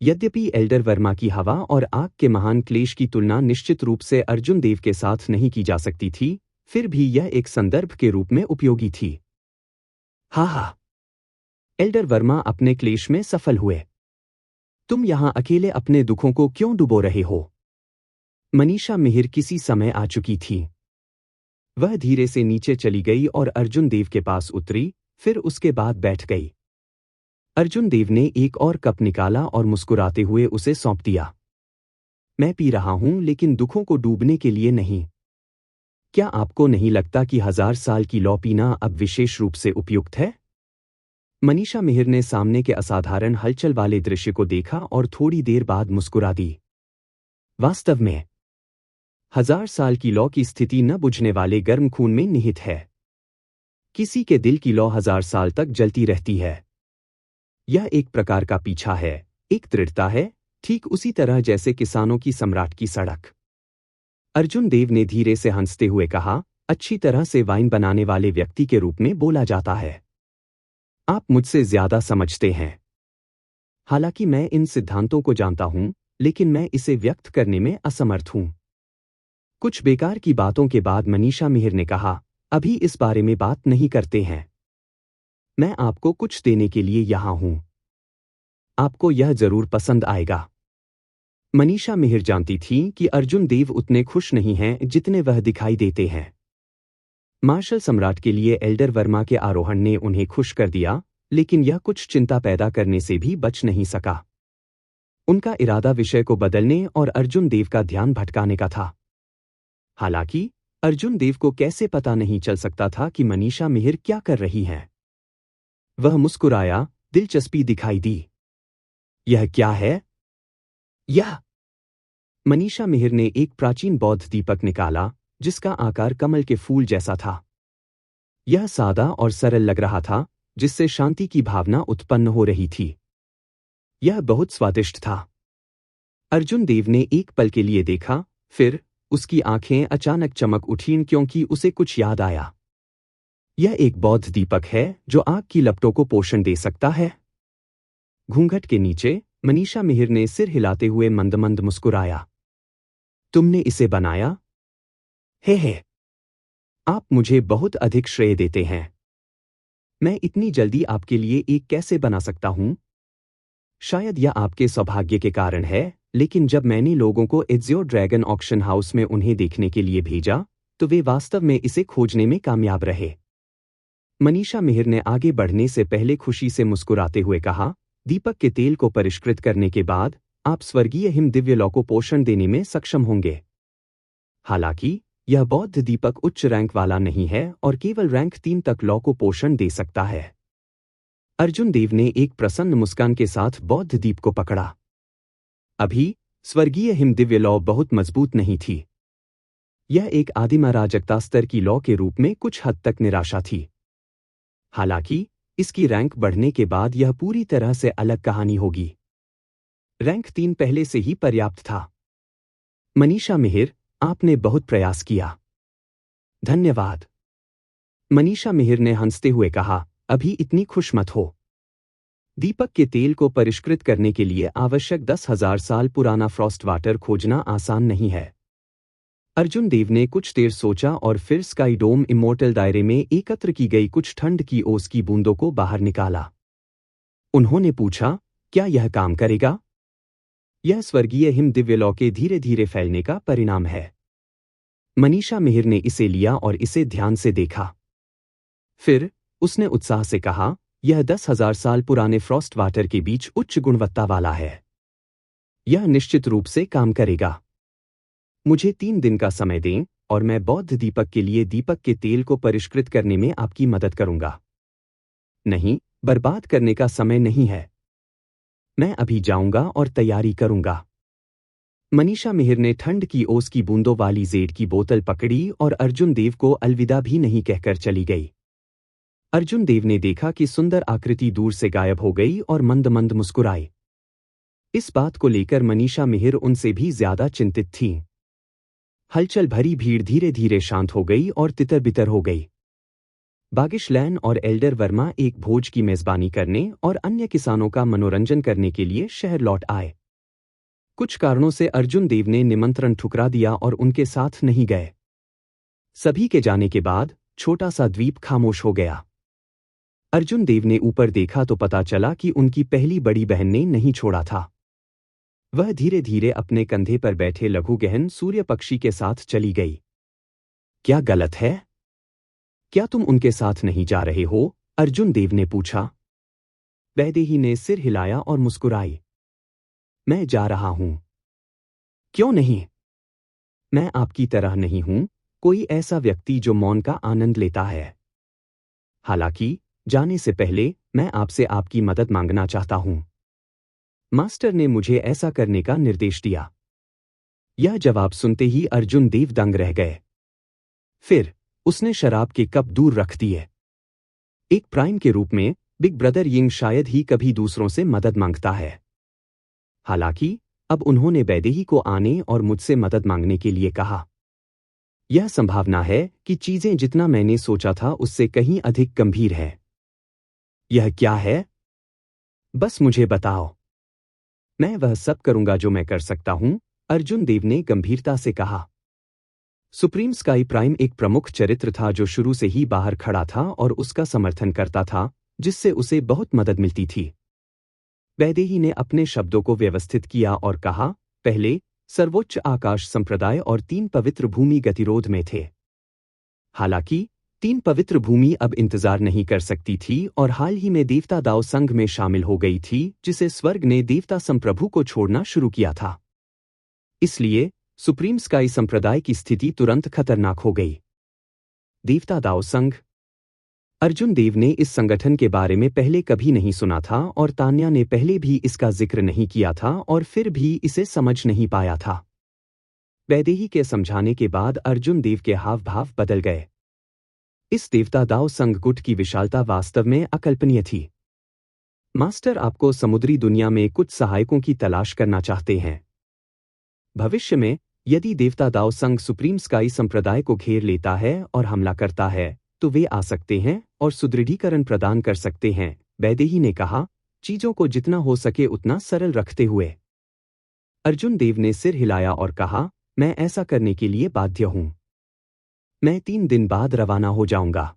यद्यपि एल्डर वर्मा की हवा और आग के महान क्लेश की तुलना निश्चित रूप से अर्जुन देव के साथ नहीं की जा सकती थी, फिर भी यह एक संदर्भ के रूप में उपयोगी थी। हा, एल्डर वर्मा अपने क्लेश में सफल हुए। तुम यहां अकेले अपने दुखों को क्यों डुबो रहे हो? मनीषा मिहिर किसी समय आ चुकी थी। वह धीरे से नीचे चली गई और अर्जुन देव के पास उतरी, फिर उसके बाद बैठ गई। अर्जुन देव ने एक और कप निकाला और मुस्कुराते हुए उसे सौंप दिया। मैं पी रहा हूं, लेकिन दुखों को डूबने के लिए नहीं। क्या आपको नहीं लगता कि 1000 साल की लौ पीना अब विशेष रूप से उपयुक्त है? मनीषा मिहिर ने सामने के असाधारण हलचल वाले दृश्य को देखा और थोड़ी देर बाद मुस्कुरा दी। वास्तव में 1000 साल की लौ की स्थिति न बुझने वाले गर्म खून में निहित है। किसी के दिल की लौ 1000 साल तक जलती रहती है। यह एक प्रकार का पीछा है, एक दृढ़ता है, ठीक उसी तरह जैसे किसानों की सम्राट की सड़क। अर्जुन देव ने धीरे से हंसते हुए कहा, अच्छी तरह से वाइन बनाने वाले व्यक्ति के रूप में बोला जाता है। आप मुझसे ज्यादा समझते हैं। हालांकि मैं इन सिद्धांतों को जानता हूं, लेकिन मैं इसे व्यक्त करने में असमर्थ हूं। कुछ बेकार की बातों के बाद मनीषा मिहिर ने कहा, अभी इस बारे में बात नहीं करते हैं। मैं आपको कुछ देने के लिए यहां हूं। आपको यह जरूर पसंद आएगा। मनीषा मिहिर जानती थी कि अर्जुन देव उतने खुश नहीं हैं जितने वह दिखाई देते हैं। मार्शल सम्राट के लिए एल्डर वर्मा के आरोहण ने उन्हें खुश कर दिया, लेकिन यह कुछ चिंता पैदा करने से भी बच नहीं सका। उनका इरादा विषय को बदलने और अर्जुन देव का ध्यान भटकाने का था। हालांकि अर्जुन देव को कैसे पता नहीं चल सकता था कि मनीषा मिहिर क्या कर रही हैं। वह मुस्कुराया, दिलचस्पी दिखाई दी। यह क्या है? यह मनीषा मिहिर ने एक प्राचीन बौद्ध दीपक निकाला, जिसका आकार कमल के फूल जैसा था। यह सादा और सरल लग रहा था, जिससे शांति की भावना उत्पन्न हो रही थी। यह बहुत स्वादिष्ट था। अर्जुन देव ने एक पल के लिए देखा, फिर उसकी आंखें अचानक चमक उठीं क्योंकि उसे कुछ याद आया। यह एक बौद्ध दीपक है जो आग की लपटों को पोषण दे सकता है। घूंघट के नीचे मनीषा मिहिर ने सिर हिलाते हुए मंद मंद मुस्कुराया। तुमने इसे बनाया? हे, आप मुझे बहुत अधिक श्रेय देते हैं। मैं इतनी जल्दी आपके लिए एक कैसे बना सकता हूं? शायद यह आपके सौभाग्य के कारण है, लेकिन जब मैंने लोगों को इज़ियो ड्रैगन ऑक्शन हाउस में उन्हें देखने के लिए भेजा, तो वे वास्तव में इसे खोजने में कामयाब रहे। मनीषा मिहिर ने आगे बढ़ने से पहले खुशी से मुस्कुराते हुए कहा, दीपक के तेल को परिष्कृत करने के बाद आप स्वर्गीय हिम दिव्य लौ को पोषण देने में सक्षम होंगे। हालांकि यह बौद्ध दीपक उच्च रैंक वाला नहीं है और केवल रैंक 3 तक लौ को पोषण दे सकता है। अर्जुन देव ने एक प्रसन्न मुस्कान के साथ बौद्ध दीप को पकड़ा। अभी स्वर्गीय हिम दिव्य लौ बहुत मजबूत नहीं थी। यह एक आदिम अराजकता स्तर की लौ के रूप में कुछ हद तक निराशा थी। हालांकि इसकी रैंक बढ़ने के बाद यह पूरी तरह से अलग कहानी होगी। रैंक 3 पहले से ही पर्याप्त था। मनीषा मिहिर, आपने बहुत प्रयास किया। धन्यवाद। मनीषा मिहिर ने हंसते हुए कहा, अभी इतनी खुश मत हो। दीपक के तेल को परिष्कृत करने के लिए आवश्यक 10,000 साल पुराना फ्रॉस्ट वाटर खोजना आसान नहीं है। अर्जुन देव ने कुछ देर सोचा और फिर स्काई डोम इमोर्टल दायरे में एकत्र की गई कुछ ठंड की ओस की बूंदों को बाहर निकाला। उन्होंने पूछा, क्या यह काम करेगा? यह स्वर्गीय हिम दिव्य लौ के धीरे धीरे फैलने का परिणाम है। मनीषा मिहिर ने इसे लिया और इसे ध्यान से देखा। फिर उसने उत्साह से कहा, यह 10,000 साल पुराने फ्रॉस्ट वाटर के बीच उच्च गुणवत्ता वाला है। यह निश्चित रूप से काम करेगा। मुझे 3 दिन का समय दें और मैं बौद्ध दीपक के लिए दीपक के तेल को परिष्कृत करने में आपकी मदद करूंगा। नहीं, बर्बाद करने का समय नहीं है। मैं अभी जाऊंगा और तैयारी करूंगा। मनीषा मिहिर ने ठंड की ओस की बूंदों वाली जेड की बोतल पकड़ी और अर्जुन देव को अलविदा भी नहीं कहकर चली गई। अर्जुन देव ने देखा कि सुंदर आकृति दूर से गायब हो गई और मंद मंद मुस्कुराई। इस बात को लेकर मनीषा मिहिर उनसे भी ज्यादा चिंतित थीं। हलचल भरी भीड़ धीरे धीरे शांत हो गई और तितर बितर हो गई। बागिश लैन और एल्डर वर्मा एक भोज की मेजबानी करने और अन्य किसानों का मनोरंजन करने के लिए शहर लौट आए। कुछ कारणों से अर्जुन देव ने निमंत्रण ठुकरा दिया और उनके साथ नहीं गए। सभी के जाने के बाद छोटा सा द्वीप खामोश हो गया। अर्जुन देव ने ऊपर देखा तो पता चला कि उनकी पहली बड़ी बहन ने नहीं छोड़ा था। वह धीरे धीरे अपने कंधे पर बैठे लघु गहन सूर्य पक्षी के साथ चली गई। क्या गलत है? क्या तुम उनके साथ नहीं जा रहे हो? अर्जुन देव ने पूछा। वैदेही ने सिर हिलाया और मुस्कुराई। मैं जा रहा हूं। क्यों नहीं? मैं आपकी तरह नहीं हूं, कोई ऐसा व्यक्ति जो मौन का आनंद लेता है। हालांकि जाने से पहले मैं आपसे आपकी मदद मांगना चाहता हूं। मास्टर ने मुझे ऐसा करने का निर्देश दिया। यह जवाब सुनते ही अर्जुन देव दंग रह गए। फिर उसने शराब के कप दूर रख दिए। एक प्राइम के रूप में बिग ब्रदर यिंग शायद ही कभी दूसरों से मदद मांगता है। हालांकि अब उन्होंने वैदेही को आने और मुझसे मदद मांगने के लिए कहा। यह संभावना है कि चीजें जितना मैंने सोचा था उससे कहीं अधिक गंभीर है। यह क्या है? बस मुझे बताओ। मैं वह सब करूंगा जो मैं कर सकता हूं, अर्जुन देव ने गंभीरता से कहा। सुप्रीम स्काई प्राइम एक प्रमुख चरित्र था जो शुरू से ही बाहर खड़ा था और उसका समर्थन करता था, जिससे उसे बहुत मदद मिलती थी। वैदेही ने अपने शब्दों को व्यवस्थित किया और कहा, पहले सर्वोच्च आकाश संप्रदाय और 3 पवित्र भूमि गतिरोध में थे। हालांकि 3 पवित्र भूमि अब इंतजार नहीं कर सकती थी और हाल ही में देवता दाव संघ में शामिल हो गई थी, जिसे स्वर्ग ने देवता संप्रभु को छोड़ना शुरू किया था। इसलिए सुप्रीम स्काई संप्रदाय की स्थिति तुरंत खतरनाक हो गई। देवता दाव संघ। अर्जुन देव ने इस संगठन के बारे में पहले कभी नहीं सुना था और तान्या ने पहले भी इसका जिक्र नहीं किया था और फिर भी इसे समझ नहीं पाया था। वैदेही के समझाने के बाद अर्जुन देव के हाव भाव बदल गए। इस देवता दाव संघ गुट की विशालता वास्तव में अकल्पनीय थी। मास्टर आपको समुद्री दुनिया में कुछ सहायकों की तलाश करना चाहते हैं। भविष्य में यदि देवता दाव संघ सुप्रीम स्काई संप्रदाय को घेर लेता है और हमला करता है तो वे आ सकते हैं और सुदृढ़ीकरण प्रदान कर सकते हैं, वैदेही ने कहा, चीजों को जितना हो सके उतना सरल रखते हुए। अर्जुन देव ने सिर हिलाया और कहा, मैं ऐसा करने के लिए बाध्य हूं। मैं 3 दिन बाद रवाना हो जाऊंगा।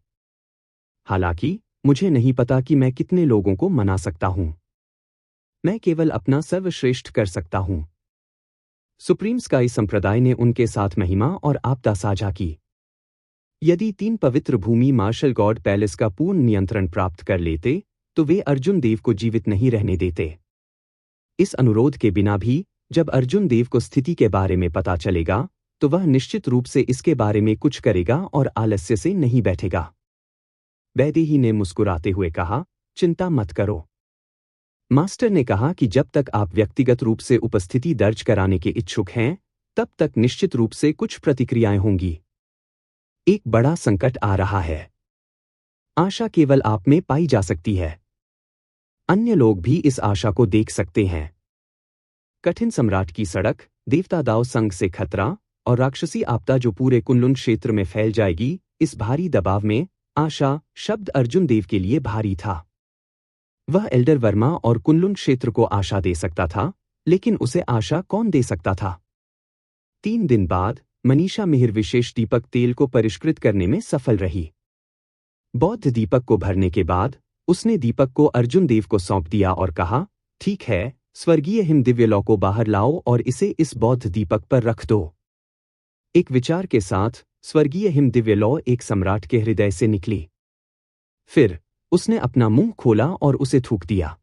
हालांकि मुझे नहीं पता कि मैं कितने लोगों को मना सकता हूं। मैं केवल अपना सर्वश्रेष्ठ कर सकता हूं। सुप्रीम स्काई संप्रदाय ने उनके साथ महिमा और आपदा साझा की। यदि 3 पवित्र भूमि मार्शल गॉड पैलेस का पूर्ण नियंत्रण प्राप्त कर लेते तो वे अर्जुन देव को जीवित नहीं रहने देते। इस अनुरोध के बिना भी जब अर्जुन देव को स्थिति के बारे में पता चलेगा तो वह निश्चित रूप से इसके बारे में कुछ करेगा और आलस्य से नहीं बैठेगा। वैदेही ने मुस्कुराते हुए कहा, चिंता मत करो। मास्टर ने कहा कि जब तक आप व्यक्तिगत रूप से उपस्थिति दर्ज कराने के इच्छुक हैं, तब तक निश्चित रूप से कुछ प्रतिक्रियाएं होंगी। एक बड़ा संकट आ रहा है। आशा केवल आप में पाई जा सकती है। अन्य लोग भी इस आशा को देख सकते हैं। कठिन सम्राट की सड़क, देवता दाव संघ से खतरा और राक्षसी आपदा जो पूरे कुनलुन क्षेत्र में फैल जाएगी, इस भारी दबाव में आशा शब्द अर्जुन देव के लिए भारी था। वह एल्डर वर्मा और कुनलुन क्षेत्र को आशा दे सकता था, लेकिन उसे आशा कौन दे सकता था? 3 दिन बाद मनीषा मिहिर विशेष दीपक तेल को परिष्कृत करने में सफल रही। बौद्ध दीपक को भरने के बाद उसने दीपक को अर्जुन देव को सौंप दिया और कहा, ठीक है, स्वर्गीय हिम दिव्यलॉ को बाहर लाओ और इसे इस बौद्ध दीपक पर रख दो। एक विचार के साथ स्वर्गीय हिम दिव्यलॉ एक सम्राट के हृदय से निकली। फिर उसने अपना मुंह खोला और उसे थूक दिया।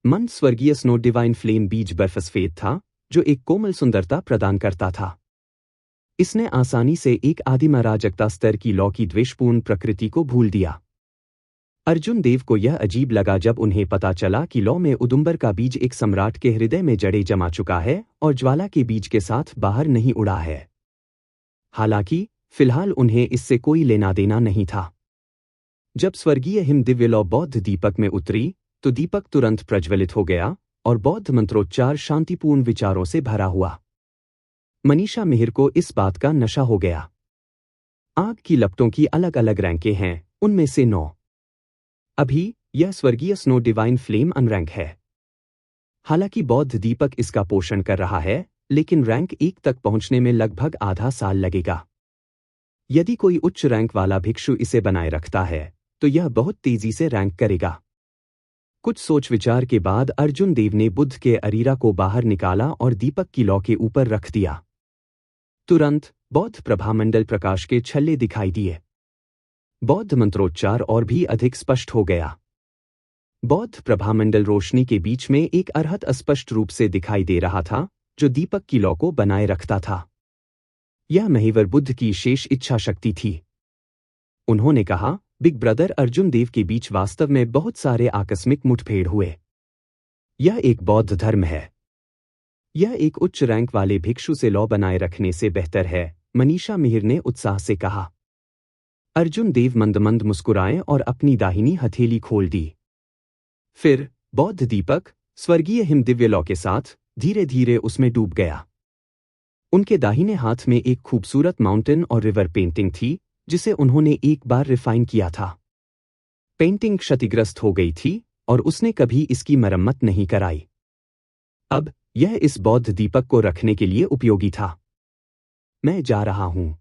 मन स्वर्गीय स्नो डिवाइन फ्लेम बीज बर्फ सफेद था, जो एक कोमल सुंदरता प्रदान करता था। इसने आसानी से एक आदिम अराजकता स्तर की लौ की द्वेषपूर्ण प्रकृति को भूल दिया। अर्जुन देव को यह अजीब लगा जब उन्हें पता चला कि लौ में उदुम्बर का बीज एक सम्राट के हृदय में जड़े जमा चुका है और ज्वाला के बीज के साथ बाहर नहीं उड़ा है। हालांकि फिलहाल उन्हें इससे कोई लेना देना नहीं था। जब स्वर्गीय हिम दिव्यलॉ बौद्ध दीपक में उतरी तो दीपक तुरंत प्रज्वलित हो गया और बौद्ध मंत्रोच्चार शांतिपूर्ण विचारों से भरा हुआ। मनीषा मिहिर को इस बात का नशा हो गया। आग की लपटों की अलग अलग रैंकें हैं, उनमें से 9। अभी यह स्वर्गीय स्नो डिवाइन फ्लेम अनरैंक है। हालांकि बौद्ध दीपक इसका पोषण कर रहा है, लेकिन रैंक 1 तक पहुंचने में लगभग आधा साल लगेगा। यदि कोई उच्च रैंक वाला भिक्षु इसे बनाए रखता है, तो यह बहुत तेजी से रैंक करेगा। कुछ सोच विचार के बाद अर्जुन देव ने बुद्ध के अरीरा को बाहर निकाला और दीपक की लौ के ऊपर रख दिया। तुरंत बौद्ध प्रभामंडल प्रकाश के छल्ले दिखाई दिए। बौद्ध मंत्रोच्चार और भी अधिक स्पष्ट हो गया। बौद्ध प्रभामंडल रोशनी के बीच में एक अरहत स्पष्ट रूप से दिखाई दे रहा था, जो दीपक की लौ को बनाए रखता था। यह महिवर बुद्ध की शेष इच्छा शक्ति थी। उन्होंने कहा, बिग ब्रदर अर्जुन देव के बीच वास्तव में बहुत सारे आकस्मिक मुठभेड़ हुए। यह एक बौद्ध धर्म है। यह एक उच्च रैंक वाले भिक्षु से लौ बनाए रखने से बेहतर है, मनीषा मिहिर ने उत्साह से कहा। अर्जुन देव मंद मंद मुस्कुराए और अपनी दाहिनी हथेली खोल दी। फिर बौद्ध दीपक स्वर्गीय हिम दिव्य लौ के साथ धीरे धीरे उसमें डूब गया। उनके दाहिने हाथ में एक खूबसूरत माउंटेन और रिवर पेंटिंग थी, जिसे उन्होंने एक बार रिफाइन किया था। पेंटिंग क्षतिग्रस्त हो गई थी और उसने कभी इसकी मरम्मत नहीं कराई। अब यह इस बौद्ध दीपक को रखने के लिए उपयोगी था। मैं जा रहा हूं।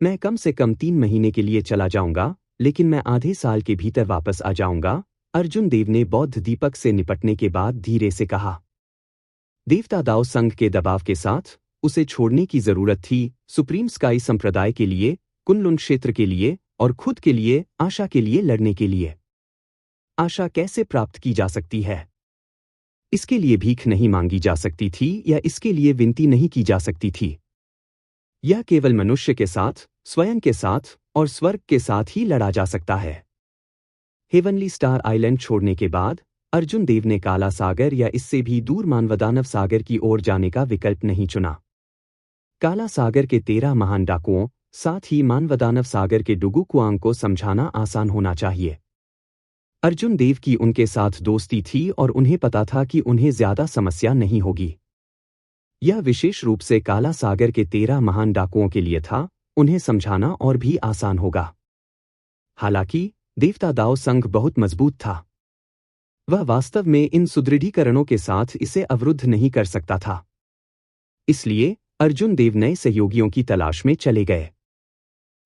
मैं कम से कम 3 महीने के लिए चला जाऊंगा, लेकिन मैं आधे साल के भीतर वापस आ जाऊंगा, अर्जुन देव ने बौद्ध दीपक से निपटने के बाद धीरे से कहा। देवता दाओ संघ के दबाव के साथ उसे छोड़ने की जरूरत थी, सुप्रीम स्काई संप्रदाय के लिए, कुनलुन क्षेत्र के लिए और खुद के लिए, आशा के लिए लड़ने के लिए। आशा कैसे प्राप्त की जा सकती है? इसके लिए भीख नहीं मांगी जा सकती थी या इसके लिए विनती नहीं की जा सकती थी। यह केवल मनुष्य के साथ, स्वयं के साथ और स्वर्ग के साथ ही लड़ा जा सकता है। हेवनली स्टार आइलैंड छोड़ने के बाद अर्जुन देव ने काला सागर या इससे भी दूर मानवदानव सागर की ओर जाने का विकल्प नहीं चुना। काला सागर के 13 महान डाकुओं, साथ ही मानवदानव सागर के डुगु कुआंग को समझाना आसान होना चाहिए। अर्जुन देव की उनके साथ दोस्ती थी और उन्हें पता था कि उन्हें ज्यादा समस्या नहीं होगी। यह विशेष रूप से काला सागर के 13 महान डाकुओं के लिए था, उन्हें समझाना और भी आसान होगा। हालांकि देवता दाओ संघ बहुत मजबूत था। वह वास्तव में इन सुदृढ़ीकरणों के साथ इसे अवरुद्ध नहीं कर सकता था। इसलिए अर्जुन देव नए सहयोगियों की तलाश में चले गए।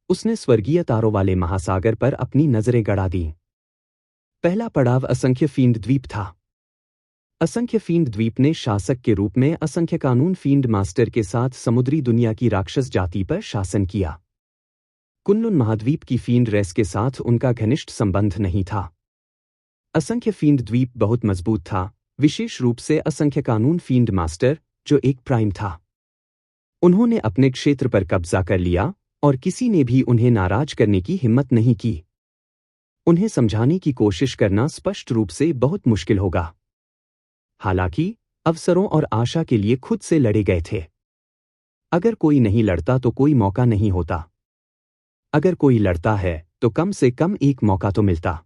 उसने स्वर्गीय तारों वाले महासागर पर अपनी नजरें गड़ा दी। पहला पड़ाव असंख्य फींड द्वीप था। असंख्य फींड द्वीप ने शासक के रूप में असंख्य कानून फींड मास्टर के साथ समुद्री दुनिया की राक्षस जाति पर शासन किया। कुनलुन महाद्वीप की फींड रेस के साथ उनका घनिष्ठ संबंध नहीं था। असंख्य फींड द्वीप बहुत मजबूत था, विशेष रूप से असंख्य कानून फींड मास्टर, जो एक प्राइम था। उन्होंने अपने क्षेत्र पर कब्जा कर लिया और किसी ने भी उन्हें नाराज करने की हिम्मत नहीं की। उन्हें समझाने की कोशिश करना स्पष्ट रूप से बहुत मुश्किल होगा। हालांकि अवसरों और आशा के लिए खुद से लड़े गए थे। अगर कोई नहीं लड़ता तो कोई मौका नहीं होता। अगर कोई लड़ता है तो कम से कम एक मौका तो मिलता।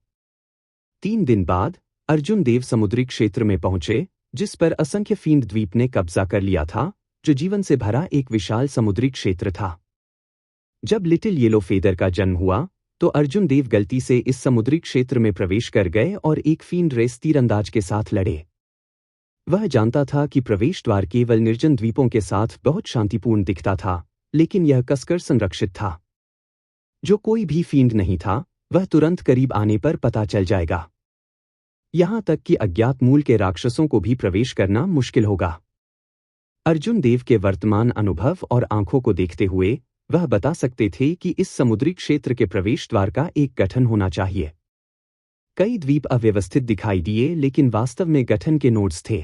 3 दिन बाद अर्जुन देव समुद्री क्षेत्र में पहुंचे, जिस पर असंख्य फींड द्वीप ने कब्जा कर लिया था, जो जीवन से भरा एक विशाल समुद्री क्षेत्र था। जब लिटिल येलो फेदर का जन्म हुआ, तो अर्जुन देव गलती से इस समुद्री क्षेत्र में प्रवेश कर गए और एक फींड रेस तीरंदाज के साथ लड़े। वह जानता था कि प्रवेश द्वार केवल निर्जन द्वीपों के साथ बहुत शांतिपूर्ण दिखता था, लेकिन यह कसकर संरक्षित था। जो कोई भी फींड नहीं था, वह तुरंत करीब आने पर पता चल जाएगा। यहां तक कि अज्ञात मूल के राक्षसों को भी प्रवेश करना मुश्किल होगा। अर्जुन देव के वर्तमान अनुभव और आंखों को देखते हुए वह बता सकते थे कि इस समुद्री क्षेत्र के प्रवेश द्वार का एक गठन होना चाहिए। कई द्वीप अव्यवस्थित दिखाई दिए, लेकिन वास्तव में गठन के नोड्स थे।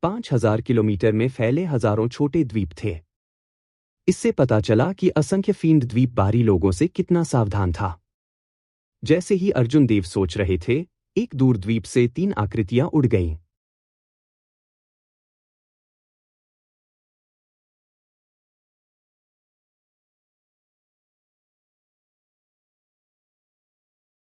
5000 किलोमीटर में फैले हजारों छोटे द्वीप थे। इससे पता चला कि असंख्य फींड द्वीप बाहरी लोगों से कितना सावधान था। जैसे ही अर्जुन देव सोच रहे थे, एक दूर द्वीप से 3 आकृतियां उड़ गईं।